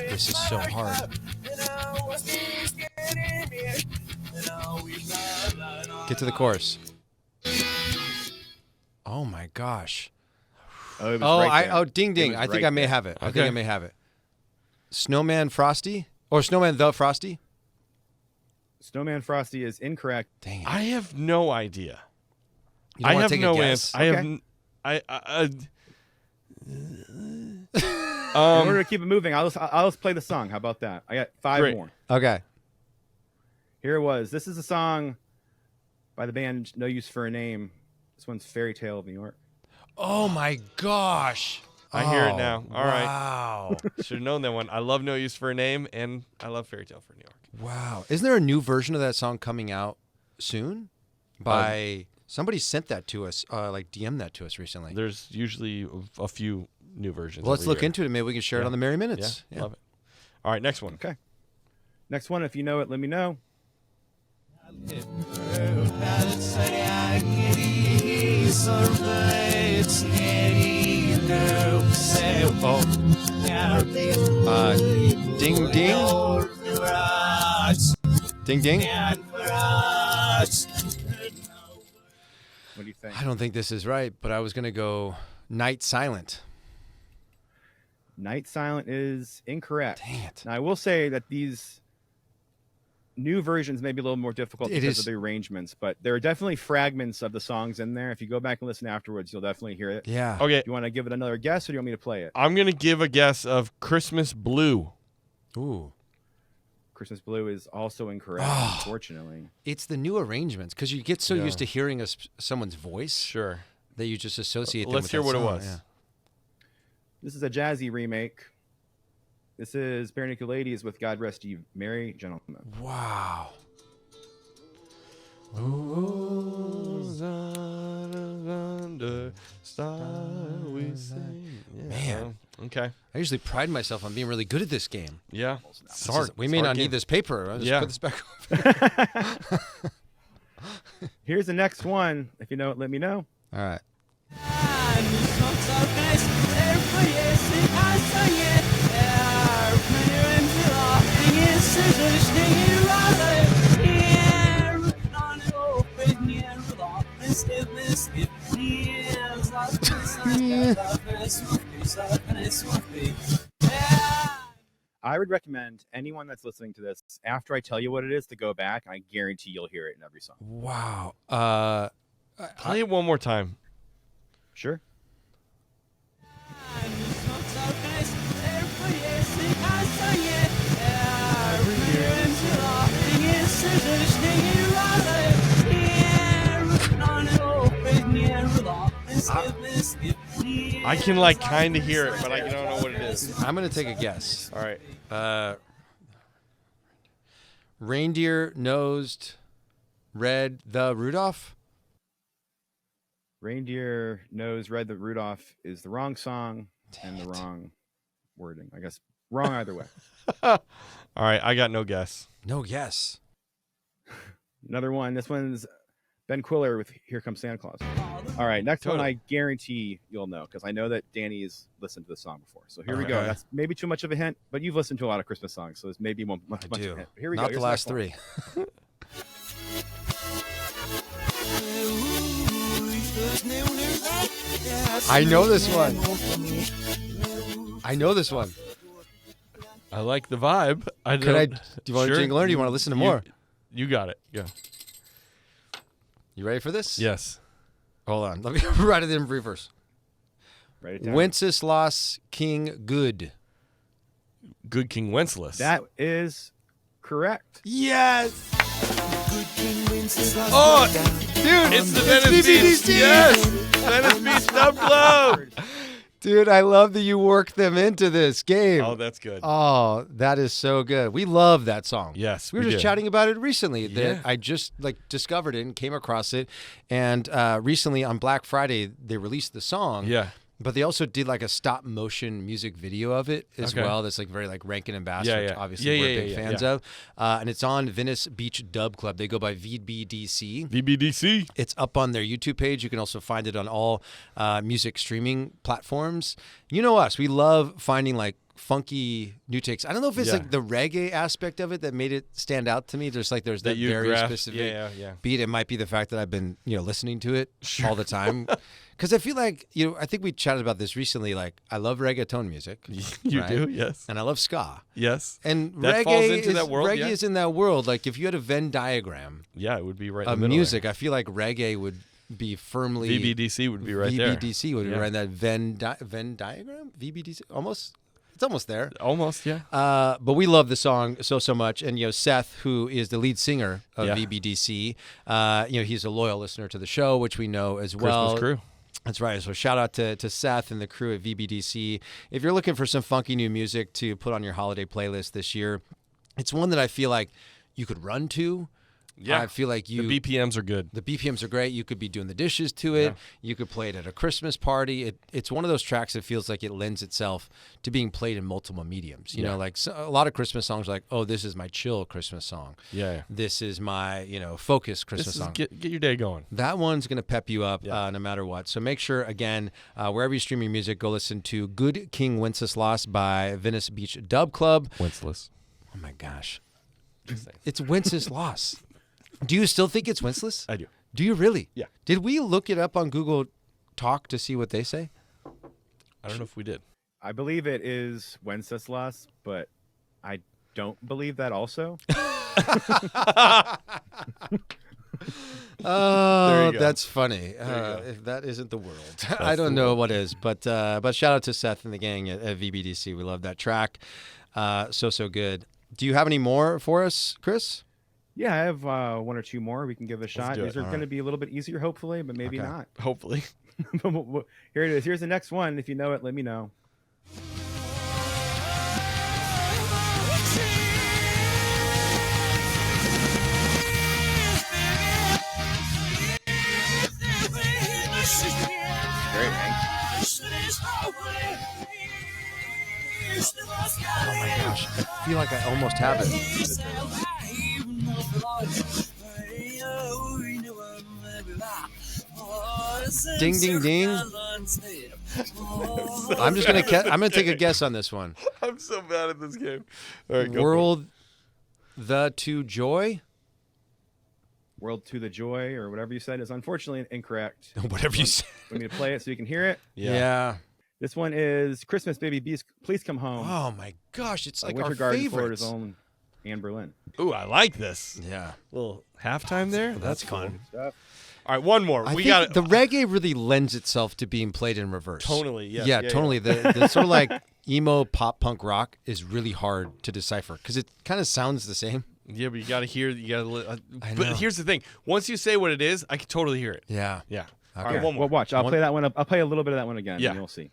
This is so hard. Get to the chorus. Oh my gosh. Oh, it was right there. Ding ding. It was I think right I may there. have it. I think Okay. I may have it. Snowman Frosty? Or Snowman the Frosty? Snowman Frosty is incorrect. Dang it. I have no idea. You don't I wanna have take a no guess? answer. I have. Okay. In order to keep it moving, I'll just play the song. How about that? I got 5 Great. more. Okay. Here it was. This is a song by the band No Use for a Name. This one's Fairy Tale of New York. Oh my gosh. I hear it now. All right. Wow. Should have known that one. I love No Use for a Name, and I love Fairy Tale for New York. Wow. Isn't there a new version of that song coming out soon? By somebody sent that to us, like DM that to us recently. There's usually a few new versions. Well, let's every look year. into it. Maybe we can share it Yeah. on the Merry Yeah, Minutes. love it. All right, next one. Okay. Next one, if you know it, let me know. Ding ding. Ding ding. What do you think? I don't think this is right, but I was going to go Night Silent. Night Silent is incorrect. Dang it. Now, I will say that these new versions may be a little more difficult It because is. of the arrangements, but there are definitely fragments of the songs in there. If you go back and listen afterwards, you'll definitely hear it. Yeah. Okay, Do you want to give it another guess, or do you want me to play it? I'm going to give a guess of Christmas Blue. Ooh. Christmas Blue is also incorrect, Oh. unfortunately. It's the new arrangements because you get so Yeah. used to hearing someone's voice Sure. that you just associate them Let's with hear that what it song. was. Yeah. This is a jazzy remake. This is Bare Naked Ladies with God Rest Ye Merry Gentlemen. Wow. Man. Okay. I usually pride myself on being really good at this game. Yeah. We may not need this paper. I'll just Yeah. put this back over. Here's the next one. If you know it, let me know. All right. I would recommend anyone that's listening to this, after I tell you what it is, to go back. I guarantee you'll hear it in every song. Wow. Play it one more time. Sure. I can like kind of hear it, but I don't know what it is. I'm gonna take a guess. All right. Reindeer-nosed Red the Rudolph. Reindeer Nose Red the Rudolph is the wrong song and the wrong wording. I guess wrong either way. All right, I got no guess. No guess. Another one. This one's Ben Quiller with Here Comes Santa Claus. All right, next one I guarantee you'll know because I know that Danny's listened to the song before. So here we go. That's maybe too much of a hint, but you've listened to a lot of Christmas songs, so this may be much of a hint. Here we go. Not Here's the last three. I know this one. I know this one. I like the vibe. Do you want to jingle or do you want to listen to more? You got it. Yeah. You ready for this? Yes. Hold on. Let me write it in reverse. Write it down. Wenceslas King Good. Good King Wenceslas. That is correct. Yes. Oh, dude, it's the Venice Beach. Yes. Venice Beach Dub Club. Dude, I love that you worked them into this game. Oh, that's good. Oh, that is so good. We love that song. Yes, we were just chatting about it recently. Yeah. I just discovered it and came across it. And recently on Black Friday, they released the song. Yeah. But they also did a stop motion music video of it as well. That's very Rankin and Bass, which obviously we're big fans of. And it's on Venice Beach Dub Club. They go by VBDC. VBDC. It's up on their YouTube page. You can also find it on all music streaming platforms. You know us. We love finding funky new takes. I don't know if it's the reggae aspect of it that made it stand out to me. There's there's that very specific beat. It might be the fact that I've been listening to it all the time. Because I feel I think we chatted about this recently. I love reggaeton music. You do, yes. And I love ska. Yes. And that falls into that world. Reggae is in that world. If you had a Venn diagram, it would be right in the middle. Music, I feel like reggae would be firmly. VBDC would be right there. VBDC would be right in that Venn diagram. VBDC, almost. It's almost there. Almost, yeah. But we love the song so much. And, Seth, who is the lead singer of VBDC, he's a loyal listener to the show, which we know as well. Christmas crew. That's right. So shout out to Seth and the crew at VBDC. If you're looking for some funky new music to put on your holiday playlist this year, it's one that I feel like you could run to. Yeah. I feel like the BPMs are good. The BPMs are great. You could be doing the dishes to it. Yeah. You could play it at a Christmas party. It's one of those tracks that feels like it lends itself to being played in multiple mediums. You know, a lot of Christmas songs are oh, this is my chill Christmas song. Yeah. This is my, focus Christmas song. Get your day going. That one's going to pep you up no matter what. So make sure, again, wherever you stream your music, go listen to Good King Wenceslas by Venice Beach Dub Club. Wenceslas. Oh, my gosh. It's Wenceslas. Do you still think it's Wenceslas? I do. Do you really? Yeah. Did we look it up on Google Talk to see what they say? I don't know if we did. I believe it is Wenceslas, but I don't believe that also. Oh, that's funny. If that isn't the world, I don't know what is. But shout out to Seth and the gang at VBDC. We love that track. So good. Do you have any more for us, Chris? Yeah, I have one or two more. We can give it a shot. These are going to be a little bit easier, hopefully, but maybe not. Hopefully. Here it is. Here's the next one. If you know it, let me know. Great, man. Oh my gosh, I feel like I almost have it. Ding, ding, ding. I'm gonna take a guess on this one. I'm so bad at this game. All right, go World to Joy. World to the Joy, or whatever you said, is unfortunately incorrect. Whatever you said. Want me to play it so you can hear it? Yeah. This one is Christmas, Baby, Please Come Home. Oh my gosh, it's like Winter our Garden, favorites. Florida's own Anne Berlin. Ooh, I like this. Yeah. Little halftime there. That's fun. Stuff. All right, one more. I think the reggae really lends itself to being played in reverse. Tonally, yes. Yeah, tonally. The sort of like emo pop punk rock is really hard to decipher because it kind of sounds the same. Yeah, but you got to hear. I But know. here's the thing: once you say what it is, I can totally hear it. Yeah. Yeah. All Okay. right, one more. Well, watch. I'll One- play that one. I'll play a little bit of that one again. Yeah. And you'll see.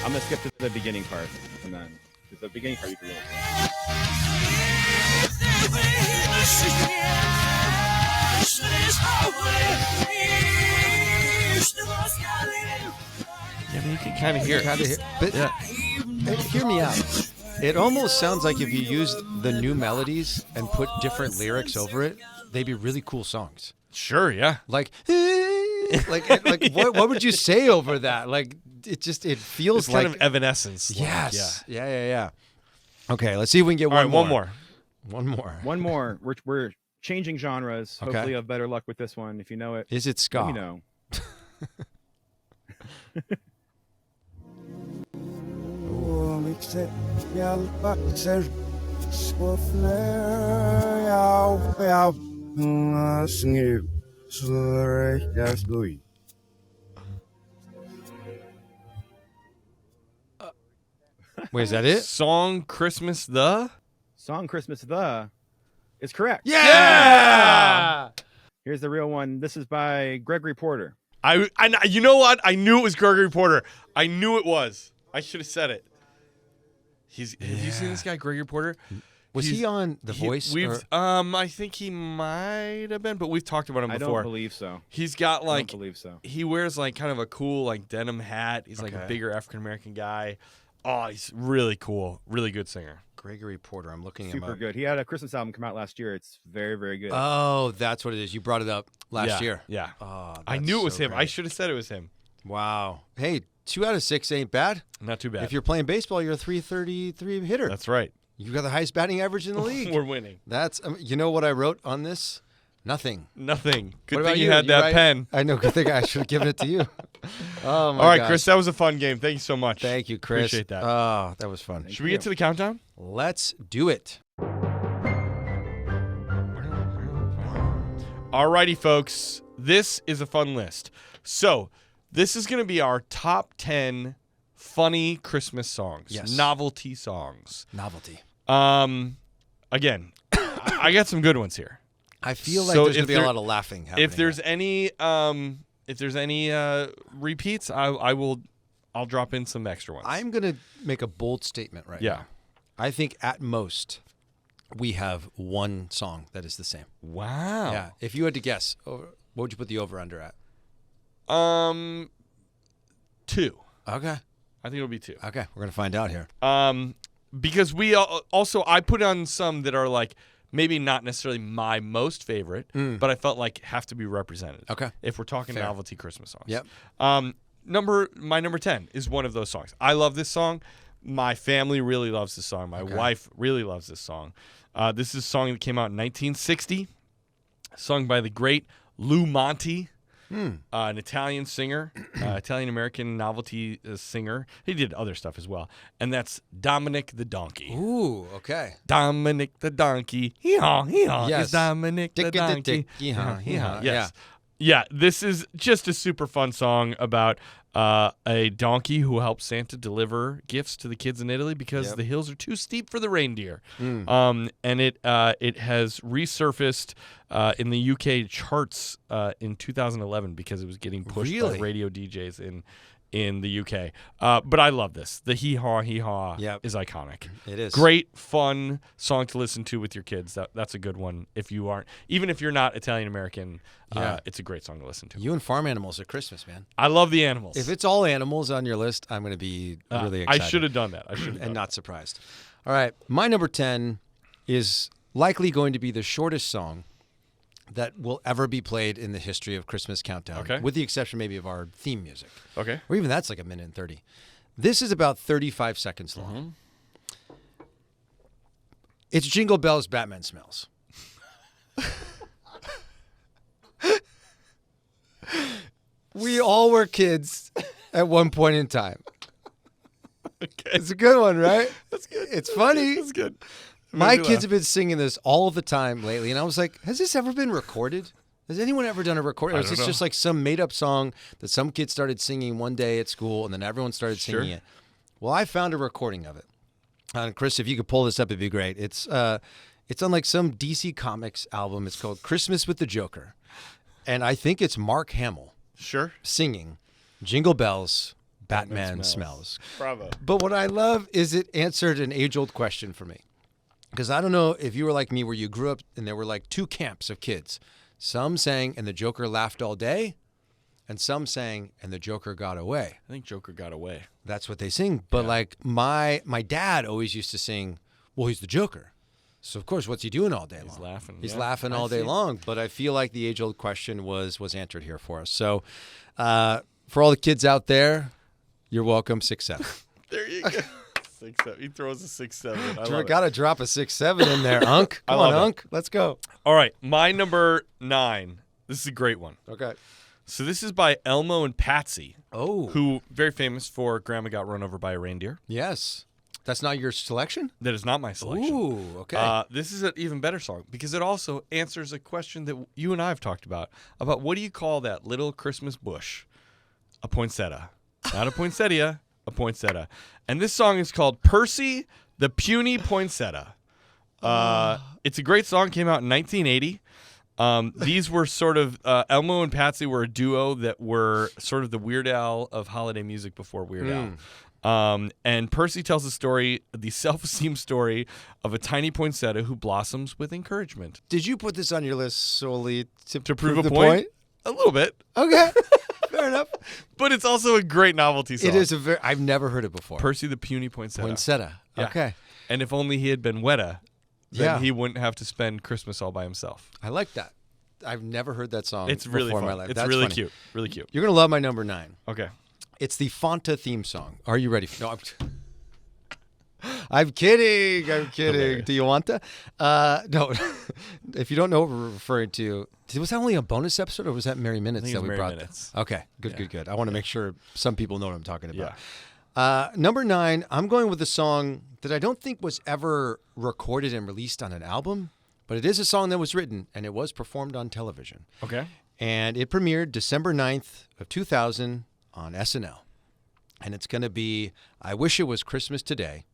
I'm gonna skip to the beginning part, and then because the beginning part you can really. Yeah, I mean, you can kind of hear it. But Yeah. hear me out. It almost sounds like if you used the new melodies and put different lyrics over it, they'd be really cool songs. Sure, yeah. Like, what would you say over that? Like, it feels It's like kind of Evanescence. yes, yeah. Okay, let's see if we can get All right, one one more. One more. One more. We're changing genres. Okay. Hopefully, you have better luck with this one. If you know it, Is it ska? let me know. Wait, is that it? Song Christmas the? Song "Christmas the" is correct. Yeah. Here's the real one. This is by Gregory Porter. You know what? I knew it was Gregory Porter. I knew it was. I should have said it. Have you seen this guy, Gregory Porter? Was he on The Voice? I think he might have been, but we've talked about him I before. don't believe so. He's got I like don't believe so. he wears like kind of a cool like denim hat. He's like a Okay. bigger African American guy. Oh, he's really cool. Really good singer. Gregory Porter. I'm looking him Super up. good. He had a Christmas album come out last year. It's very, very good. Oh, that's what it is. You brought it up last year. Yeah. Oh, I that's knew it was so him. I great. should have said it was him. Wow. Hey, 2 out of 6 ain't bad. Not too bad. If you're playing baseball, you're a 333 hitter. That's right. You got the highest batting average in the league. We're winning. That's you know what I wrote on this? Nothing. Nothing. Good What thing about you had Did that write- pen. I know. Good thing I should have given it to you. Oh my All right, gosh. Chris, that was a fun game. Thank you so much. Thank you, Chris. Appreciate that. Oh, that was fun. Should we get to the countdown? Let's do it. Alrighty, folks. This is a fun list. So, this is going to be our top 10 funny Christmas songs. Yes. Novelty songs. Novelty. Again, I got some good ones here. I feel like So there's going if to be a there- lot of laughing happening. If there's any repeats, I'll drop in some extra ones. I'm going to make a bold statement right Yeah. now. I think at most we have one song that is the same. Wow. Yeah. If you had to guess, what would you put the over-under at? 2. Okay. I think it'll be 2. Okay. We're going to find out here. Because we also I put on some that are like maybe not necessarily my most favorite, but I felt like have to be represented. Okay. If we're talking Fair. novelty Christmas songs. Yep. My number 10 is one of those songs. I love this song. My family really loves this song. My wife really loves this song. This is a song that came out in 1960, sung by the great Lou Monte. An Italian singer, Italian-American novelty singer. He did other stuff as well. And that's Dominic the Donkey. Ooh, okay. Dominic the Donkey. Hee-haw, hee-haw. Yes. Is Dominic the Donkey. Dick, hee-haw, hee-haw. Yes. Yeah, this is just a super fun song about a donkey who helps Santa deliver gifts to the kids in Italy because the hills are too steep for the reindeer. And it has resurfaced in the UK charts in 2011 because it was getting pushed by radio DJs in the UK. But I love this. The hee-haw, hee-haw is iconic. It is. Great, fun song to listen to with your kids. That's a good one. Even if you're not Italian-American, it's a great song to listen to. You and farm animals at Christmas, man. I love the animals. If it's all animals on your list, I'm going to be really excited. I should have done that. And not surprised. All right. My number 10 is likely going to be the shortest song that will ever be played in the history of Christmas Countdown. Okay. With the exception maybe of our theme music. Okay. Or even that's like 1:30. This is about 35 seconds long. It's Jingle Bells, Batman Smells. We all were kids at one point in time. Okay. It's a good one, right? That's good. It's funny. That's good. My kids have been singing this all the time lately, and I was like, has this ever been recorded? Has anyone ever done a recording? Or is don't this know. just like some made-up song that some kid started singing one day at school, and then everyone started singing Sure. it? Well, I found a recording of it. And Chris, if you could pull this up, it'd be great. It's It's on like some DC Comics album. It's called Christmas with the Joker. And I think it's Mark Hamill Sure. singing Jingle Bells, Batman Smells. Bravo. But what I love is it answered an age-old question for me. Because I don't know if you were like me where you grew up and there were like two camps of kids. Some sang and the Joker laughed all day, and some sang and the Joker got away. I think Joker got away. That's what they sing. But like my dad always used to sing, well, he's the Joker. So of course, what's he doing all day long? He's laughing. He's yeah. laughing all I day see. long. But I feel like the age-old question was answered here for us. So for all the kids out there, you're welcome, 6'7". There you go. 6'7". He throws a 6'7". I love it. Got to drop a 6'7" in there, Unc. Come on, love it. Unc. Let's go. All right, my number 9. This is a great one. Okay. So this is by Elmo and Patsy, Oh. who very famous for "Grandma Got Run Over by a Reindeer." Yes. That's not your selection? That is not my selection. Ooh, okay. This is an even better song because it also answers a question that you and I have talked about what do you call that little Christmas bush? A poinsettia. Not a poinsettia, a poinsettia. And this song is called Percy the Puny Poinsettia. It's a great song, came out in 1980. These were sort of, Elmo and Patsy were a duo that were sort of the Weird Al of holiday music before Weird Al. And Percy tells the self-esteem story of a tiny poinsettia who blossoms with encouragement. Did you put this on your list solely to prove a the point? A little bit. Okay. Fair enough. But it's also a great novelty song. It is I've never heard it before. Percy the Puny Poinsettia. Poinsettia. Yeah. Okay. And if only he had been Weta, then Yeah. he wouldn't have to spend Christmas all by himself. I like that. I've never heard that song It's really before fun. in my life. It's That's really funny. cute. Really cute. You're going to love my number 9. Okay. It's the Fanta theme song. Are you ready? No, I'm kidding. I'm kidding. Hilarious. Do you want that? No. If you don't know what we're referring to, was that only a bonus episode or was that Merry Minutes think that it's we Merry brought? Minutes. Okay. Good. I want to make sure some people know what I'm talking about. Yeah. Number 9, I'm going with a song that I don't think was ever recorded and released on an album, but it is a song that was written and it was performed on television. Okay. And it premiered December 9th of 2000 on SNL. And it's going to be I Wish It Was Christmas Today,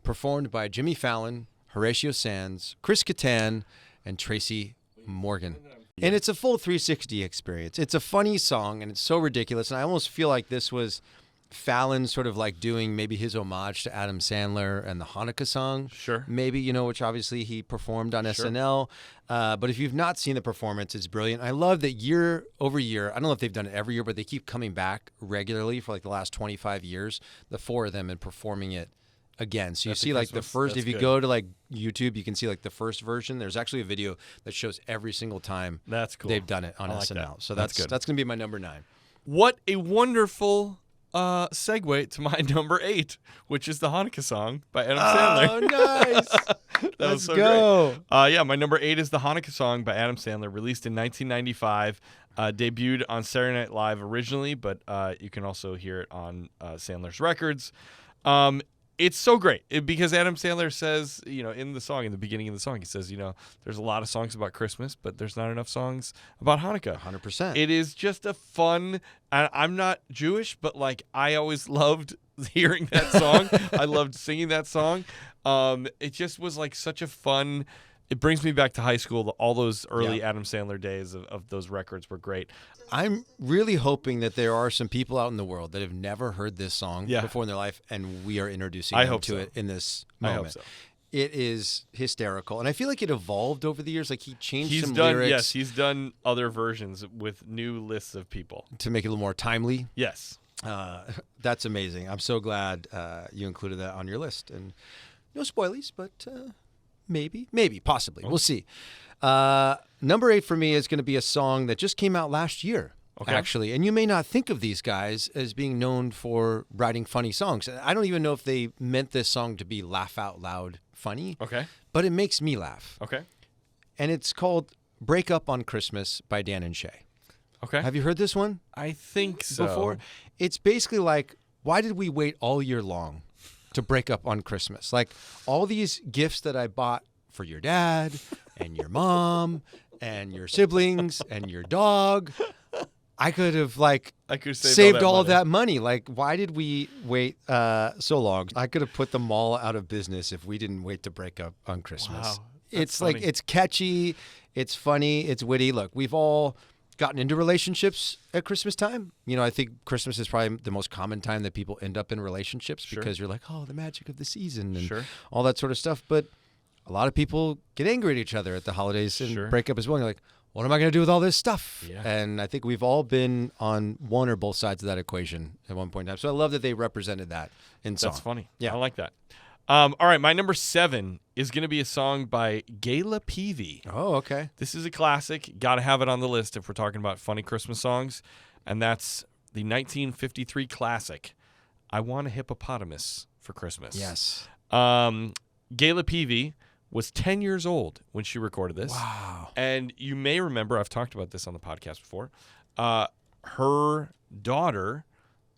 performed by Jimmy Fallon, Horatio Sands, Chris Kattan, and Tracy Morgan. And it's a full 360 experience. It's a funny song, and it's so ridiculous. And I almost feel like this was Fallon sort of like doing maybe his homage to Adam Sandler and the Hanukkah song. Sure. Maybe, which obviously he performed on Sure. SNL. But if you've not seen the performance, it's brilliant. I love that year over year, I don't know if they've done it every year, but they keep coming back regularly for like the last 25 years, the 4 of them, and performing it again. So you That's a see like the Christmas- first, that's if you good. go to like YouTube, you can see like the first version. There's actually a video that shows every single time That's cool. they've done it on I like SNL. that. So That's that's good. going to be my number 9. What a wonderful segue to my number 8, which is the Hanukkah song by Adam Sandler. Oh, nice. That was so go. great. Yeah, my number 8 is the Hanukkah song by Adam Sandler, released in 1995. Debuted on Saturday Night Live originally, but you can also hear it on Sandler's records. It's so great because Adam Sandler says, in the song, in the beginning of the song, he says, there's a lot of songs about Christmas, but there's not enough songs about Hanukkah. 100%. It is just a fun, and I'm not Jewish, but like I always loved hearing that song. I loved singing that song. It just was like such a fun. It brings me back to high school. All those early Adam Sandler days of those records were great. I'm really hoping that there are some people out in the world that have never heard this song Yeah. before in their life, and we are introducing I them hope to so. it in this I moment. hope so. It is hysterical, and I feel like it evolved over the years. Like he changed He's some done, lyrics yes, he's done other versions with new lists of people. to make it a little more timely. Yes. That's amazing. I'm so glad you included that on your list. And no spoilies, but maybe, possibly. We'll see. Number 8 for me is going to be a song that just came out last year, actually. And you may not think of these guys as being known for writing funny songs. I don't even know if they meant this song to be laugh out loud funny, Okay. but it makes me laugh. Okay. And it's called Break Up on Christmas by Dan and Shay. Okay. Have you heard this one? I think so. Before. It's basically like, why did we wait all year long to break up on Christmas? Like all these gifts that I bought for your dad and your mom and your siblings and your dog, I could have saved all of that money. Like, why did we wait so long? I could have put them all out of business if we didn't wait to break up on Christmas. Wow. it's funny. like it's catchy, it's funny, it's witty. Look, we've all gotten into relationships at Christmas time. You know, I think Christmas is probably the most common time that people end up in relationships because you're like, oh, the magic of the season and all that sort of stuff. But a lot of people get angry at each other at the holidays and break up as well. And you're like, what am I going to do with all this stuff? Yeah. And I think we've all been on one or both sides of that equation at one point in time. So I love that they represented that in song. That's funny. Yeah. I like that. All right, my number 7 is going to be a song by Giggle-worthy. Oh, okay. This is a classic. Got to have it on the list if we're talking about funny Christmas songs. And that's the 1953 classic, I Want a Hippopotamus for Christmas. Yes. Giggle-worthy was 10 years old when she recorded this. Wow. And you may remember, I've talked about this on the podcast before, her daughter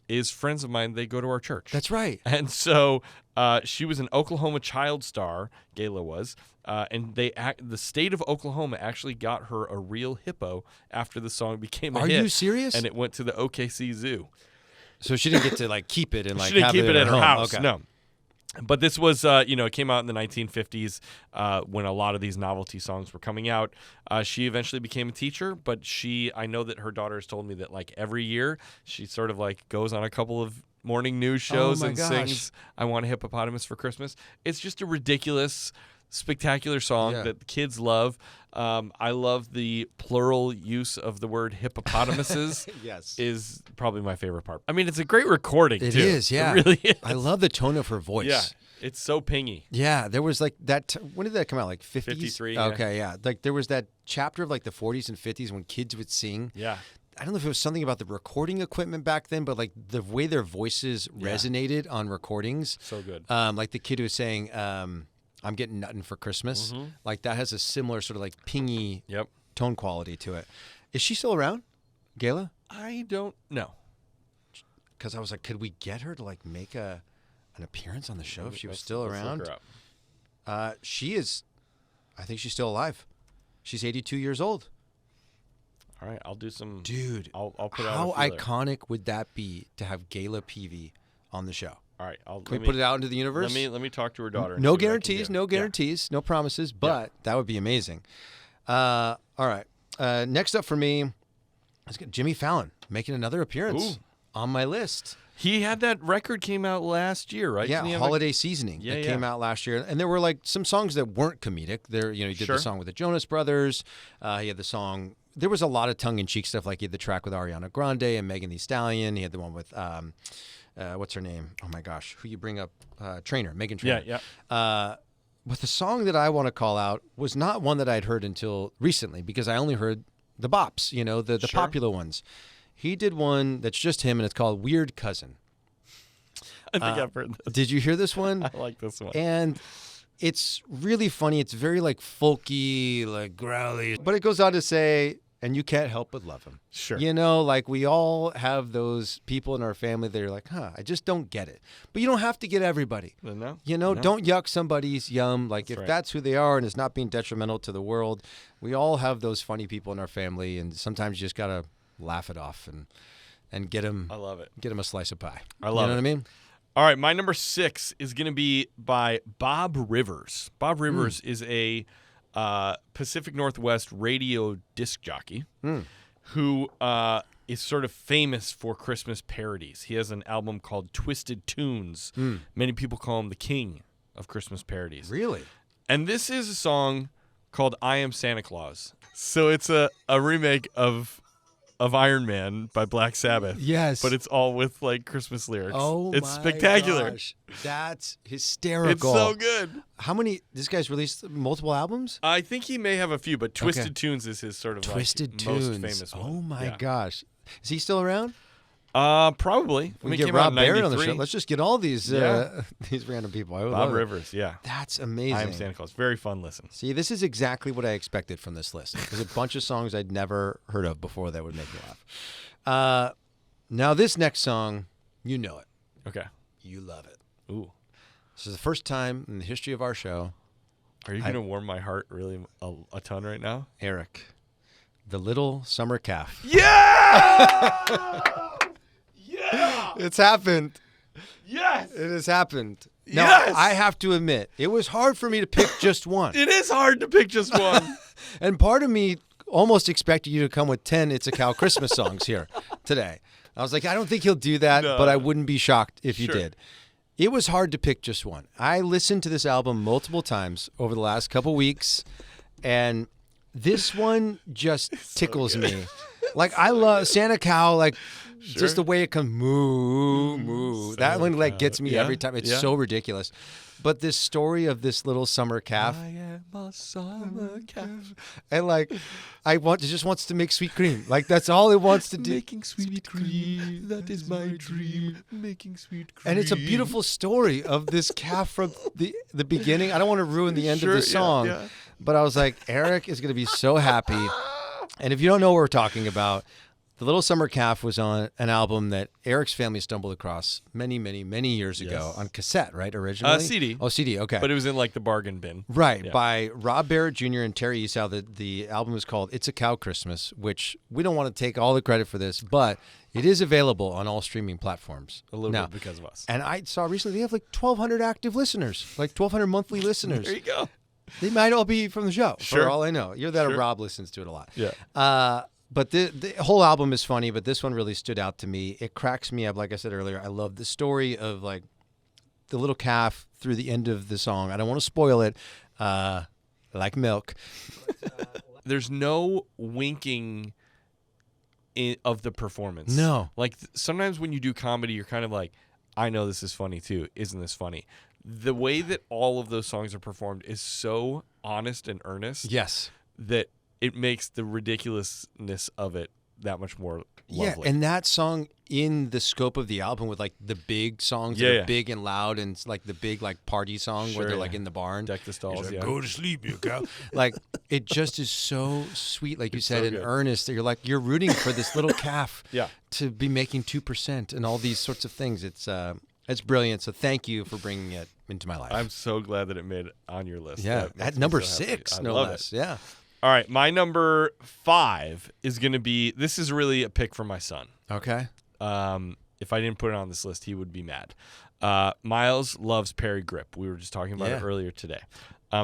is friends of mine. They go to our church. That's right. And so she was an Oklahoma child star, Gayla was, and the state of Oklahoma actually got her a real hippo after the song became a hit. Are you serious? And it went to the OKC Zoo. So she didn't get to like keep it and like She didn't have keep it at her home. house, Okay. no. But this was, it came out in the 1950s when a lot of these novelty songs were coming out. She eventually became a teacher, but I know that her daughter has told me that like every year she sort of like goes on a couple of morning news shows and sings I Want a Hippopotamus for Christmas. It's just a ridiculous, spectacular song that the kids love. I love the plural use of the word hippopotamuses. Yes. Is probably my favorite part. I mean, it's a great recording, It too. is, yeah. It really is. I love the tone of her voice. Yeah, it's so pingy. Yeah, there was like that. When did that come out? Like 50s? 53, Okay, yeah. Like there was that chapter of like the 40s and 50s when kids would sing. Yeah. I don't know if it was something about the recording equipment back then, but like the way their voices resonated on recordings. So good. Like the kid who was saying, I'm getting nothing for Christmas. Like that has a similar sort of like pingy tone quality to it. Is she still around, Gayla? I don't know. Because I was like, could we get her to like make an appearance on the show if she was Let's still look around? her up. She is. I think she's still alive. She's 82 years old. All right, I'll do some. Dude, I'll put out how a feeler. iconic would that be to have Gayla-worthy on the show? All right, Can we put it out into the universe? Let me talk to her daughter. and No see what I can guarantees, do. no Yeah. guarantees, no promises, but that would be amazing. All right. Next up for me, let's get Jimmy Fallon making another appearance on my list. He had that record came out last year, right? Yeah, Didn't he have Holiday Seasoning that came out last year. And there were like some songs that weren't comedic. He did the song with the Jonas Brothers. He had the song. There was a lot of tongue-in-cheek stuff. Like he had the track with Ariana Grande and Megan Thee Stallion. He had the one with, what's her name? Oh my gosh. Who you bring up? Trainer, Megan Trainor. Yeah. But the song that I want to call out was not one that I'd heard until recently because I only heard the bops, the popular ones. He did one that's just him, and it's called Weird Cousin. I think I've heard this. Did you hear this one? I like this one. And it's really funny. It's very like folky, like growly. But it goes on to say, and you can't help but love him. Sure. Like we all have those people in our family that are like, I just don't get it. But you don't have to get everybody. No. Don't yuck somebody's yum. Like if right. that's who they are and it's not being detrimental to the world, we all have those funny people in our family. And sometimes you just got to laugh it off and get them. I love it. Get them a slice of pie. I love it. You know what I mean? All right, my number 6 is going to be by Bob Rivers. Bob Rivers is a Pacific Northwest radio disc jockey who is sort of famous for Christmas parodies. He has an album called Twisted Tunes. Many people call him the king of Christmas parodies. Really? And this is a song called I Am Santa Claus. So it's a remake of Iron Man by Black Sabbath. Yes. But it's all with like Christmas lyrics. Oh, it's spectacular. Gosh. That's hysterical. It's so good. How many? This guy's released multiple albums? I think he may have a few, but Twisted Tunes is his sort of Twisted like Tunes. most famous one. Oh my Yeah. gosh. Is he still around? Probably. We it get came Rob out in Barrett on the 93. show. Let's just get all these these random people. I would love Bob it. Rivers, yeah. That's amazing. I Am Santa Claus. Very fun listen. See, this is exactly what I expected from this list. There's a bunch of songs I'd never heard of before that would make me laugh. Now this next song, you know it. Okay. You love it. Ooh. This is the first time in the history of our show, Are you going to warm my heart really a ton right now? Eric, the Little Summer Calf. Yeah! Yeah! It's happened. Yes! It has happened. Now, Yes! I have to admit, it was hard for me to pick just one. It is hard to pick just one. And part of me almost expected you to come with 10 It's a Cow Christmas songs here today. I was like, I don't think he'll do that, No. but I wouldn't be shocked if you Sure. did. It was hard to pick just one. I listened to this album multiple times over the last couple weeks, and this one just tickles me. Like, I love Santa Cow, like, just the way it comes, moo, moo. That one, like, gets me every time. It's so ridiculous. But this story of this little summer calf. I am a summer calf. And, like, it just wants to make sweet cream. Like, that's all it wants to do. Making sweet cream, that is my dream. Making sweet cream. And it's a beautiful story of this calf from the beginning. I don't want to ruin the end of the song. Yeah. But I was like, Eric is going to be so happy. And if you don't know what we're talking about, The Little Summer Calf was on an album that Eric's family stumbled across many, many, many years ago on cassette, right, originally? CD. Oh, CD, okay. But it was in like the bargain bin. Right, Yeah. by Rob Barrett Jr. and Terry Esau. The album is called It's a Cow Christmas, which we don't want to take all the credit for this, but it is available on all streaming platforms. A little now, bit because of us. And I saw recently they have like 1,200 active listeners, like 1,200 monthly listeners. There you go. They might all be from the show, Sure. for all I know. You're that Sure. Rob listens to it a lot. Yeah. But the whole album is funny, but this one really stood out to me. It cracks me up. Like I said earlier, I love the story of like the little calf through the end of the song. I don't want to spoil it, like milk. There's no winking of the performance. No. Like sometimes when you do comedy, you're kind of like, I know this is funny too. Isn't this funny? The way that all of those songs are performed is so honest and earnest Yes. that it makes the ridiculousness of it that much more lovely. Yeah, and that song in the scope of the album with like the big songs that are big and loud and like the big like party song where they're like in the barn. Deck the stalls, Like, yeah. Go to sleep, you cow. Like it just is so sweet, like you said, so and good. earnest. That you're like you're rooting for this little calf Yeah. to be making 2% and all these sorts of things. It's brilliant. So thank you for bringing it into my life. I'm so glad that it made it on your list. yeah, That makes at me number so happy. 6, I no love less. it. Yeah. All right, my number 5 is going to be, this is really a pick for my son. Okay. If I didn't put it on this list, he would be mad. Miles loves Perry Grip. We were just talking about it earlier today.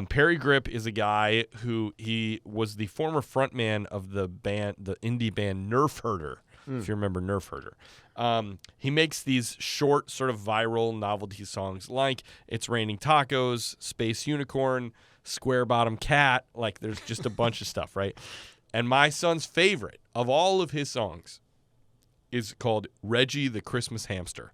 Perry Grip is a guy who he was the former frontman of the indie band Nerf Herder, if you remember Nerf Herder. He makes these short, sort of viral novelty songs like It's Raining Tacos, Space Unicorn, Square Bottom Cat. Like there's just a bunch of stuff, right? And my son's favorite of all of his songs is called Reggie the Christmas Hamster.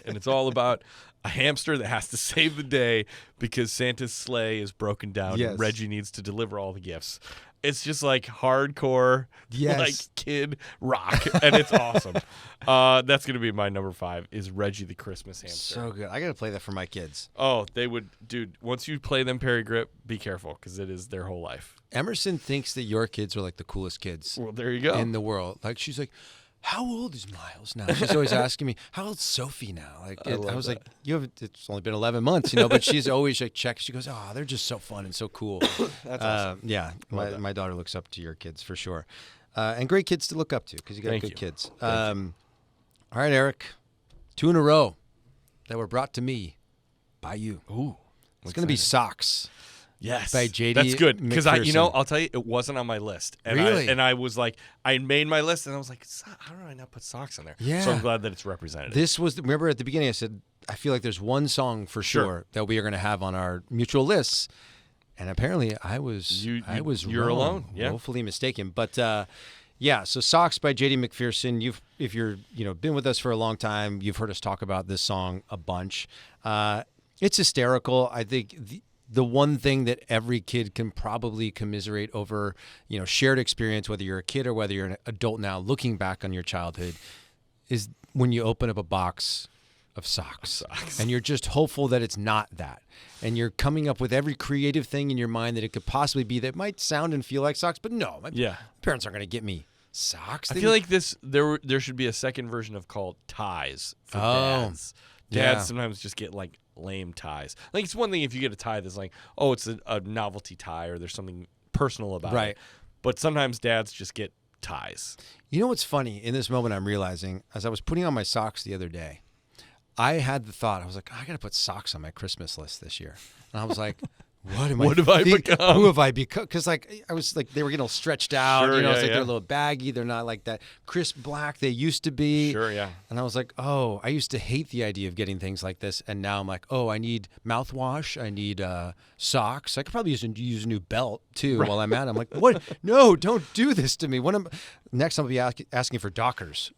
And it's all about a hamster that has to save the day because Santa's sleigh is broken down Yes. and Reggie needs to deliver all the gifts. It's just like hardcore, like kid rock, and it's awesome. That's going to be my number 5 is Reggie the Christmas Hamster. So good. I got to play that for my kids. Oh, they would, dude, once you play them Perry Grip, be careful because it is their whole life. Emerson thinks that your kids are like the coolest kids Well, there you go. in the world. Like she's like, how old is Miles now? She's always asking me, how old's Sophie now? Like I was like, it's only been 11 months, but she's always like checks. She goes, oh, they're just so fun and so cool. That's awesome. Yeah, my daughter looks up to your kids for sure, and great kids to look up to because you got Thank good you. kids. All right, Eric, 2 in a row that were brought to me by you. Ooh, It's going to be Socks. Yes, by JD That's good because McPherson. I'll tell you, it wasn't on my list. And Really? I was like, I made my list, and I was like, how do I not put socks in there? Yeah. So I'm glad that it's represented. This was, remember at the beginning I said, I feel like there's one song for sure that we are going to have on our mutual lists. And apparently I was you're wrong, alone. Yeah. woefully mistaken. But yeah, so Socks by JD McPherson. If you're been with us for a long time, you've heard us talk about this song a bunch. It's hysterical. I think the one thing that every kid can probably commiserate over, shared experience, whether you're a kid or whether you're an adult now, looking back on your childhood, is when you open up a box of socks. And you're just hopeful that it's not that. And you're coming up with every creative thing in your mind that it could possibly be that might sound and feel like socks, but no, my parents aren't going to get me socks. I feel like there should be a second version of called ties for dads. Dads sometimes just get like lame ties. Like it's one thing if you get a tie that's like, oh, it's a novelty tie or there's something personal about it. But sometimes dads just get ties. You know what's funny? In this moment I'm realizing, as I was putting on my socks the other day, I had the thought, I was like, I got to put socks on my Christmas list this year. And I was like, what have I become? Who have I become? Because I was like, they were getting all stretched out. Sure, it's like yeah. they're a little baggy. They're not like that crisp black they used to be. Sure, yeah. And I was like, oh, I used to hate the idea of getting things like this. And now I'm like, oh, I need mouthwash. I need socks. I could probably use a new belt too while I'm at it. I'm like, what? No, don't do this to me. Next, I'll be asking for Dockers.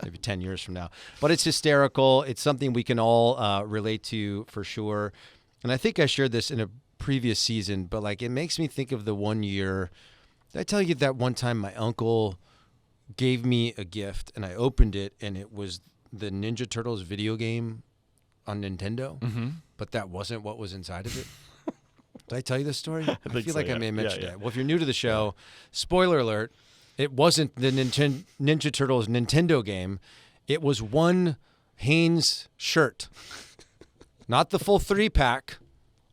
Maybe 10 years from now. But it's hysterical. It's something we can all relate to for sure. And I think I shared this in a previous season, but like it makes me think of the one year. Did I tell you that one time my uncle gave me a gift and I opened it and it was the Ninja Turtles video game on Nintendo? Mm-hmm. But that wasn't what was inside of it. Did I tell you this story? I feel like I may have mentioned it. Well, if you're new to the show, spoiler alert, it wasn't the Ninja Turtles Nintendo game. It was one Hanes shirt. Not the full 3-pack,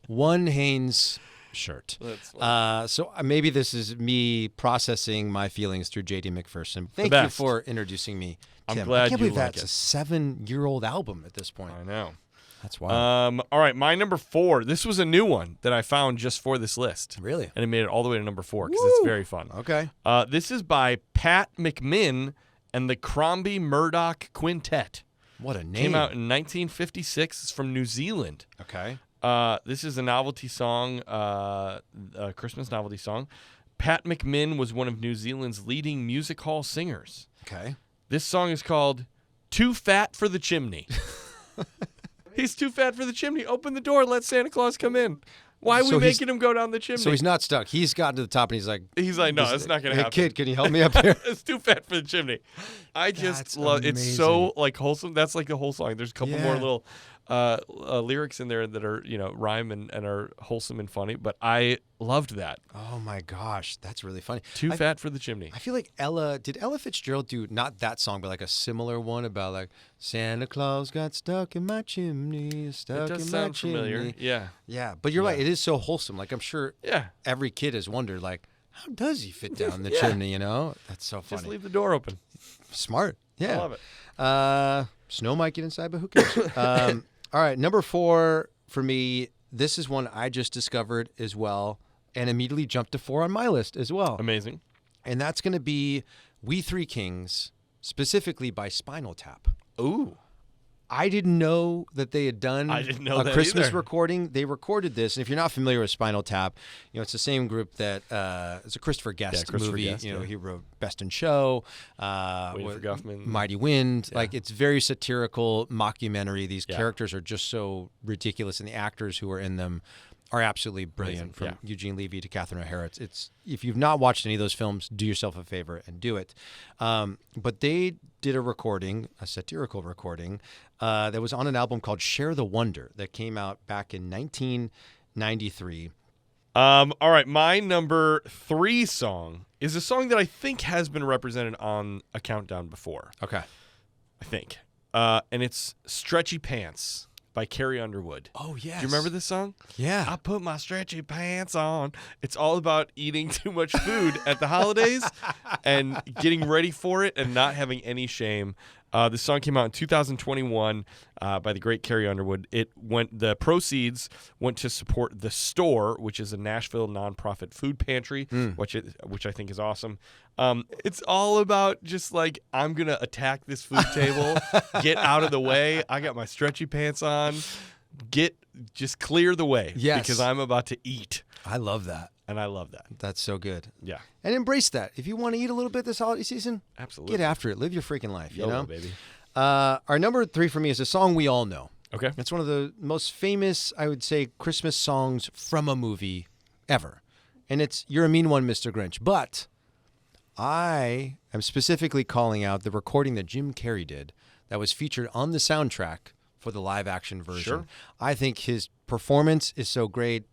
one Hanes shirt. So maybe this is me processing my feelings through J.D. McPherson. Thank you for introducing me, Tim. I'm glad I can't believe like that's a 7-year-old album at this point. I know. That's wild. All right, my number 4. This was a new one that I found just for this list. Really? And it made it all the way to number 4 because it's very fun. Okay. This is by Pat McMinn and the Crombie Murdoch Quintet. What a name. Came out in 1956. It's from New Zealand. Okay. This is a novelty song, a Christmas novelty song. Pat McMinn was one of New Zealand's leading music hall singers. Okay. This song is called Too Fat for the Chimney. He's too fat for the chimney. Open the door. Let Santa Claus come in. Why are we making him go down the chimney? So he's not stuck. He's gotten to the top and he's like, no, that's not going to happen. Hey, kid, can you help me up here? It's too fat for the chimney. I just love it. It's so like wholesome. That's like the whole song. There's a couple more little lyrics in there that are, rhyme and are wholesome and funny. But I loved that. Oh my gosh, that's really funny. Too fat for the chimney. I feel like did Ella Fitzgerald do not that song, but like a similar one about like Santa Claus got stuck in my chimney, stuck It does in my sound chimney. familiar. Yeah. Yeah, but you're right. It is so wholesome. Like I'm sure every kid has wondered, like, how does he fit down the chimney? That's so funny. Just leave the door open. Smart. Yeah. I love it. Snow might get inside, but who cares? All right, number 4 for me. This is one I just discovered as well, and immediately jumped to 4 on my list as well. Amazing. And that's going to be We Three Kings, specifically by Spinal Tap. Ooh. I didn't know that they had done a Christmas either. recording. They recorded this, and if you're not familiar with Spinal Tap, it's the same group that it's a Christopher Guest movie. Guest, he wrote Best in Show, Waiting for Guffman. Mighty Wind. Yeah. Like it's very satirical mockumentary. These characters are just so ridiculous, and the actors who are in them are absolutely brilliant. From Eugene Levy to Catherine O'Hara. It's if you've not watched any of those films, do yourself a favor and do it. But they did a satirical recording that was on an album called Share the Wonder that came out back in 1993. All right, my number 3 song is a song that I think has been represented on a countdown before. Okay. I think. And it's Stretchy Pants by Carrie Underwood. Oh, yes. Do you remember this song? Yeah. I put my stretchy pants on. It's all about eating too much food at the holidays and getting ready for it and not having any shame. This song came out in 2021 by the great Carrie Underwood. The proceeds went to support The Store, which is a Nashville nonprofit food pantry, which I think is awesome. It's all about just like, I'm going to attack this food table, get out of the way. I got my stretchy pants on. Just clear the way because I'm about to eat. I love that. And I love that. That's so good. Yeah. And embrace that. If you want to eat a little bit this holiday season, absolutely get after it. Live your freaking life, YOLO, baby. Our number 3 for me is a song we all know. Okay. It's one of the most famous, I would say, Christmas songs from a movie ever. And it's You're a Mean One, Mr. Grinch. But I am specifically calling out the recording that Jim Carrey did that was featured on the soundtrack for the live action version. Sure. I think his performance is so great.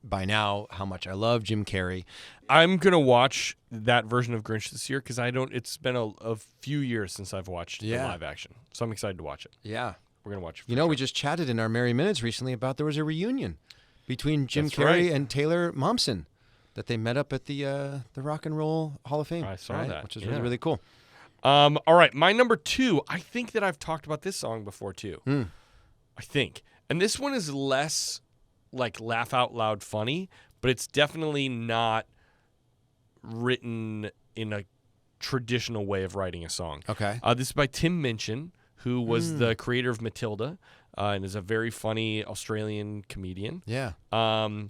By now how much I love Jim Carrey. I'm going to watch that version of Grinch this year because it's been a few years since I've watched the live action. So I'm excited to watch it. Yeah. We're going to watch it. We just chatted in our Merry Minutes recently about there was a reunion between Jim Carrey and Taylor Momsen that they met up at the Rock and Roll Hall of Fame. I saw that. Which is really, really cool. All right, my number 2. I think that I've talked about this song before too. I think, and this one is less like laugh out loud funny, but it's definitely not written in a traditional way of writing a song. Okay. This is by Tim Minchin, who was the creator of Matilda, and is a very funny Australian comedian. Yeah. I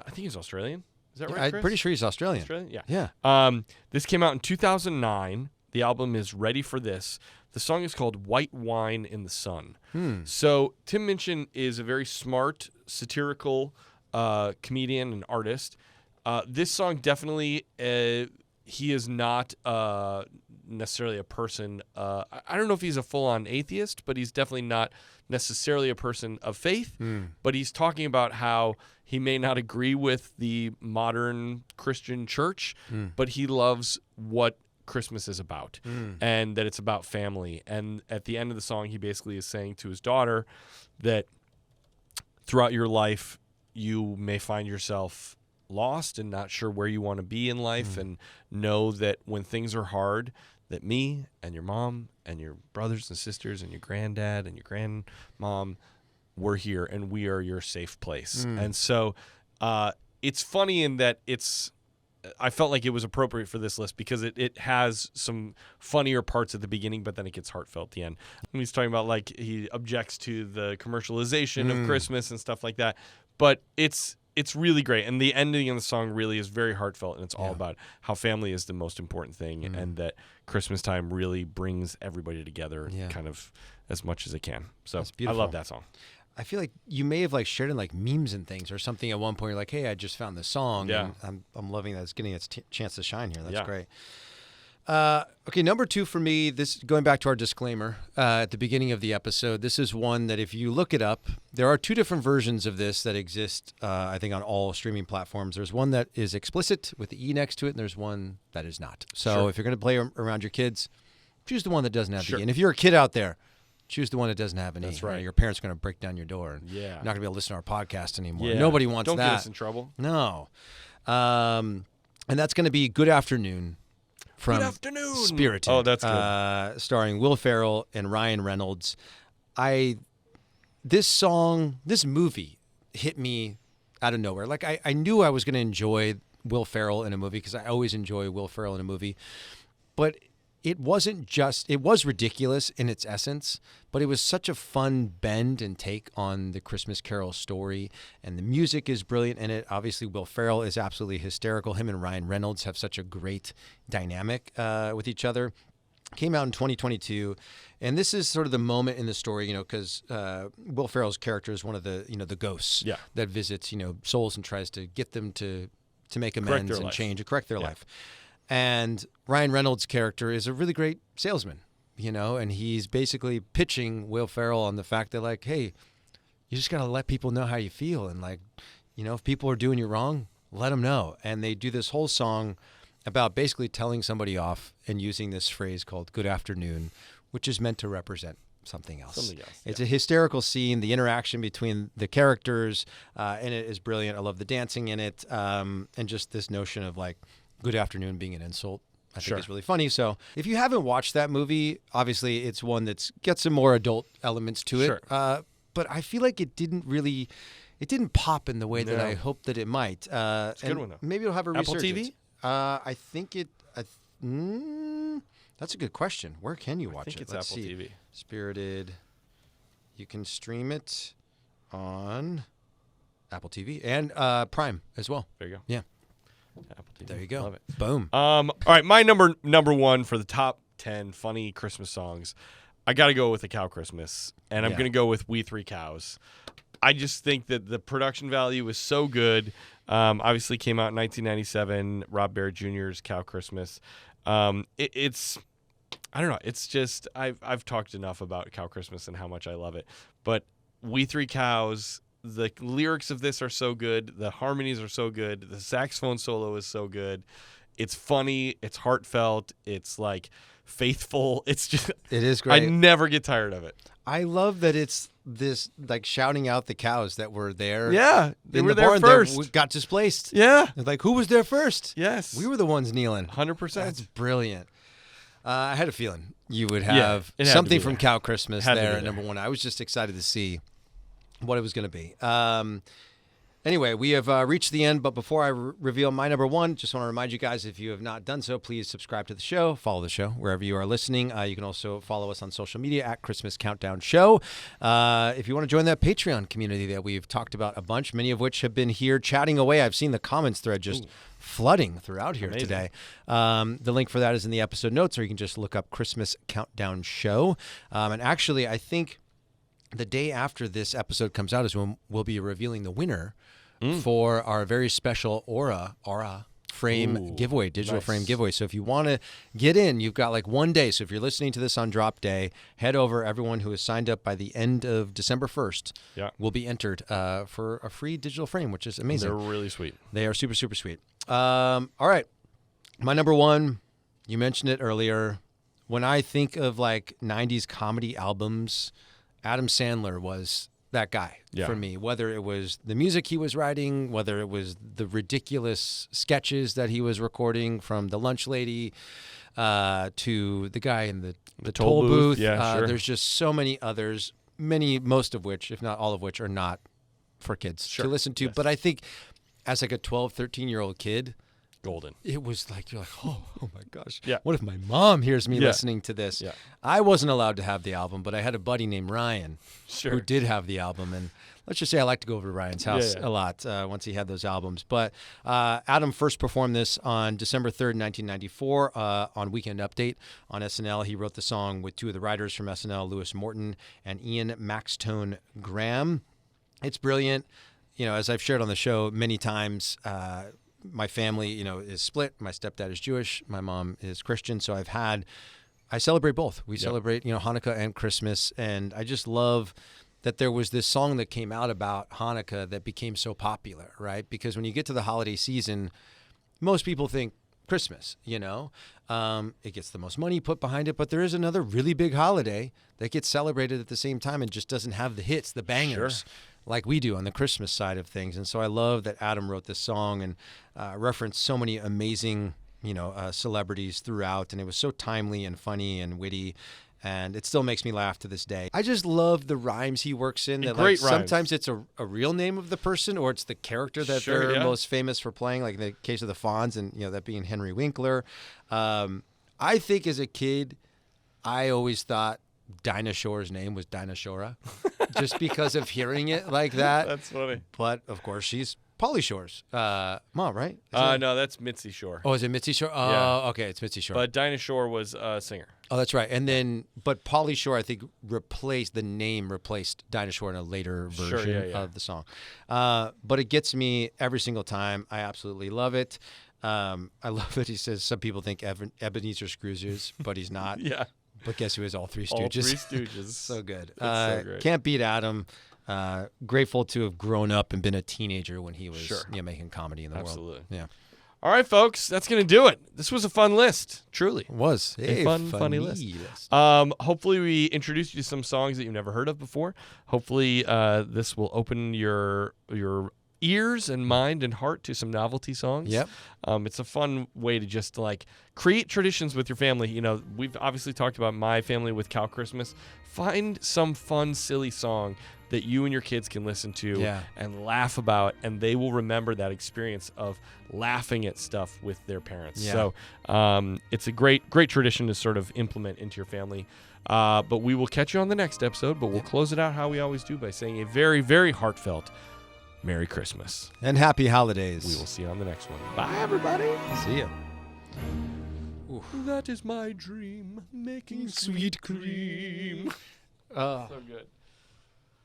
think he's Australian. Is that right, I'm Chris? pretty sure he's Australian. Australian? Yeah. This came out in 2009. The album is Ready for This. The song is called White Wine in the Sun. So Tim Minchin is a very smart, satirical comedian and artist. This song definitely, he is not necessarily a person. I don't know if he's a full-on atheist, but he's definitely not necessarily a person of faith. But he's talking about how he may not agree with the modern Christian church, but he loves what Christmas is about, and that it's about family. And at the end of the song, he basically is saying to his daughter that throughout your life, you may find yourself lost and not sure where you want to be in life, and know that when things are hard, that me and your mom and your brothers and sisters and your granddad and your grandmom, we're here and we are your safe place. And so it's funny in that I felt like it was appropriate for this list because it has some funnier parts at the beginning, but then it gets heartfelt at the end. And he's talking about like he objects to the commercialization of Christmas and stuff like that. But it's really great. And the ending of the song really is very heartfelt, and it's all about how family is the most important thing, and that Christmas time really brings everybody together kind of as much as it can. So I love that song. I feel like you may have like shared in like memes and things or something at one point. You're like, hey, I just found this song. Yeah. And I'm loving that it's getting its chance to shine here. That's Yeah. great. Okay, number 2 for me, this going back to our disclaimer at the beginning of the episode, this is one that if you look it up, there are 2 different versions of this that exist, I think, on all streaming platforms. There's one that is explicit with the E next to it, and there's one that is not. So if you're going to play around your kids, choose the one that doesn't have the E. And if you're a kid out there, choose the one that doesn't have an E. That's right. Your parents are going to break down your door. And Yeah. you're not going to be able to listen to our podcast anymore. Yeah. Nobody wants Don't that. get us in trouble. No. And that's going to be Good Afternoon from Good Afternoon. Spirited. Oh, that's good. Starring Will Ferrell and Ryan Reynolds. This movie hit me out of nowhere. Like I knew I was going to enjoy Will Ferrell in a movie because I always enjoy Will Ferrell in a movie. But it was ridiculous in its essence, but it was such a fun bend and take on the Christmas Carol story, and the music is brilliant in it. Obviously, Will Ferrell is absolutely hysterical. Him and Ryan Reynolds have such a great dynamic with each other. Came out in 2022, and this is sort of the moment in the story, because Will Ferrell's character is one of the, the ghosts that visits, souls and tries to get them to make amends and change and correct their life. And Ryan Reynolds' character is a really great salesman, and he's basically pitching Will Ferrell on the fact that, like, hey, you just got to let people know how you feel. And, like, if people are doing you wrong, let them know. And they do this whole song about basically telling somebody off and using this phrase called Good Afternoon, which is meant to represent something else. It's a hysterical scene. The interaction between the characters in it is brilliant. I love the dancing in it. And just this notion of, like, good afternoon being an insult, I think is really funny. So if you haven't watched that movie, obviously it's one that's got some more adult elements to it. But I feel like it didn't pop in the way that I hoped that it might. It's a good one, though. Maybe it'll have a Apple resurgence. TV? I think that's a good question. Where can you watch it? I think it's Let's Apple see. TV. Spirited. You can stream it on Apple TV and Prime as well. There you go. Yeah. Apple TV. There you go. Love it. Boom. All right, my number 1 for the top 10 funny Christmas songs. I got to go with A Cow Christmas, and I'm going to go with We Three Cows. I just think that the production value is so good. Obviously came out in 1997, Rob Baird Jr.'s Cow Christmas. It's I don't know. It's just I've talked enough about Cow Christmas and how much I love it. But We Three Cows, the lyrics of this are so good. The harmonies are so good. The saxophone solo is so good. It's funny. It's heartfelt. It's like faithful. It's just it is great. I never get tired of it. I love that it's this like shouting out the cows that were there. Yeah, they were the there barn first. that got displaced. Yeah, Like, who was there first? yes, We were the ones kneeling. 100%. That's brilliant. I had a feeling you would Yeah, have it had to something be from there. Cow Christmas Had to there be at there. number 1. I was just excited to see what it was going to be. Anyway, we have reached the end, but before I reveal my number 1, just want to remind you guys, if you have not done so, please subscribe to the show, follow the show wherever you are listening. You can also follow us on social media at Christmas Countdown Show. If you want to join that Patreon community that we've talked about a bunch, many of which have been here chatting away. I've seen the comments thread just flooding throughout here Amazing. today. The link for that is in the episode notes, or you can just look up Christmas Countdown Show. And actually, I think the day after this episode comes out is when we'll be revealing the winner for our very special Aura frame giveaway, digital frame giveaway. So if you want to get in, you've got like 1 day. So if you're listening to this on drop day, head over. Everyone who has signed up by the end of December 1st will be entered for a free digital frame, which is amazing. They're really sweet. They are super, super sweet. All right. My number 1, you mentioned it earlier. When I think of like 90s comedy albums, Adam Sandler was that guy for me, whether it was the music he was writing, whether it was the ridiculous sketches that he was recording, from the lunch lady to the guy in the toll booth. Yeah, sure. There's just so many others, most of which, if not all of which, are not for kids to listen to. Yes. But I think as like a 12, 13-year-old kid, Golden. it was like, you're like, oh my gosh. Yeah. What if my mom hears me Yeah. listening to this? Yeah. I wasn't allowed to have the album, but I had a buddy named Ryan Sure. who did have the album. And let's just say I like to go over to Ryan's house a lot once he had those albums. But Adam first performed this on December 3rd, 1994 on Weekend Update on SNL. He wrote the song with 2 of the writers from SNL, Lewis Morton and Ian Maxtone Graham. It's brilliant. You know, as I've shared on the show many times, my family, is split. My stepdad is Jewish. My mom is Christian. So I celebrate both. We celebrate, Hanukkah and Christmas. And I just love that there was this song that came out about Hanukkah that became so popular, right? Because when you get to the holiday season, most people think Christmas, it gets the most money put behind it, but there is another really big holiday that gets celebrated at the same time and just doesn't have the hits, the bangers, like we do on the Christmas side of things. And so I love that Adam wrote this song and referenced so many amazing, celebrities throughout, and it was so timely and funny and witty. And it still makes me laugh to this day. I just love the rhymes he works in. That great rhymes. Sometimes it's a real name of the person, or it's the character that they're most famous for playing, like in the case of the Fonz, and that being Henry Winkler. I think as a kid, I always thought Dinah Shore's name was Dinah Shora, just because of hearing it like that. That's funny. But of course, she's Pauly Shore's mom, right? No, that's Mitzi Shore. Oh, is it Mitzi Shore? Oh, Yeah. okay, it's Mitzi Shore. But Dinah Shore was a singer. Oh, that's right. And then, but Pauly Shore, I think, replaced Dinah Shore in a later version of the song. But it gets me every single time. I absolutely love it. I love that he says some people think Ebenezer Scrooge, but he's not. Yeah. But guess who is all Three Stooges? All Three Stooges. So good. It's so great. Can't beat Adam. Grateful to have grown up and been a teenager when he was making comedy in the world. Absolutely. Yeah. All right, folks, that's going to do it. This was a fun list, truly. It was. A funny list. Hopefully we introduced you to some songs that you've never heard of before. Hopefully this will open your ears and mind and heart to some novelty songs. Yep. It's a fun way to just create traditions with your family. We've obviously talked about my family with Cow Christmas. Find some fun, silly song that you and your kids can listen to and laugh about, and they will remember that experience of laughing at stuff with their parents. Yeah. So it's a great tradition to sort of implement into your family. But we will catch you on the next episode, but we'll close it out how we always do by saying a very, very heartfelt Merry Christmas. And happy holidays. We will see you on the next one. Bye, everybody. See ya. That is my dream, making sweet cream. Oh. So good.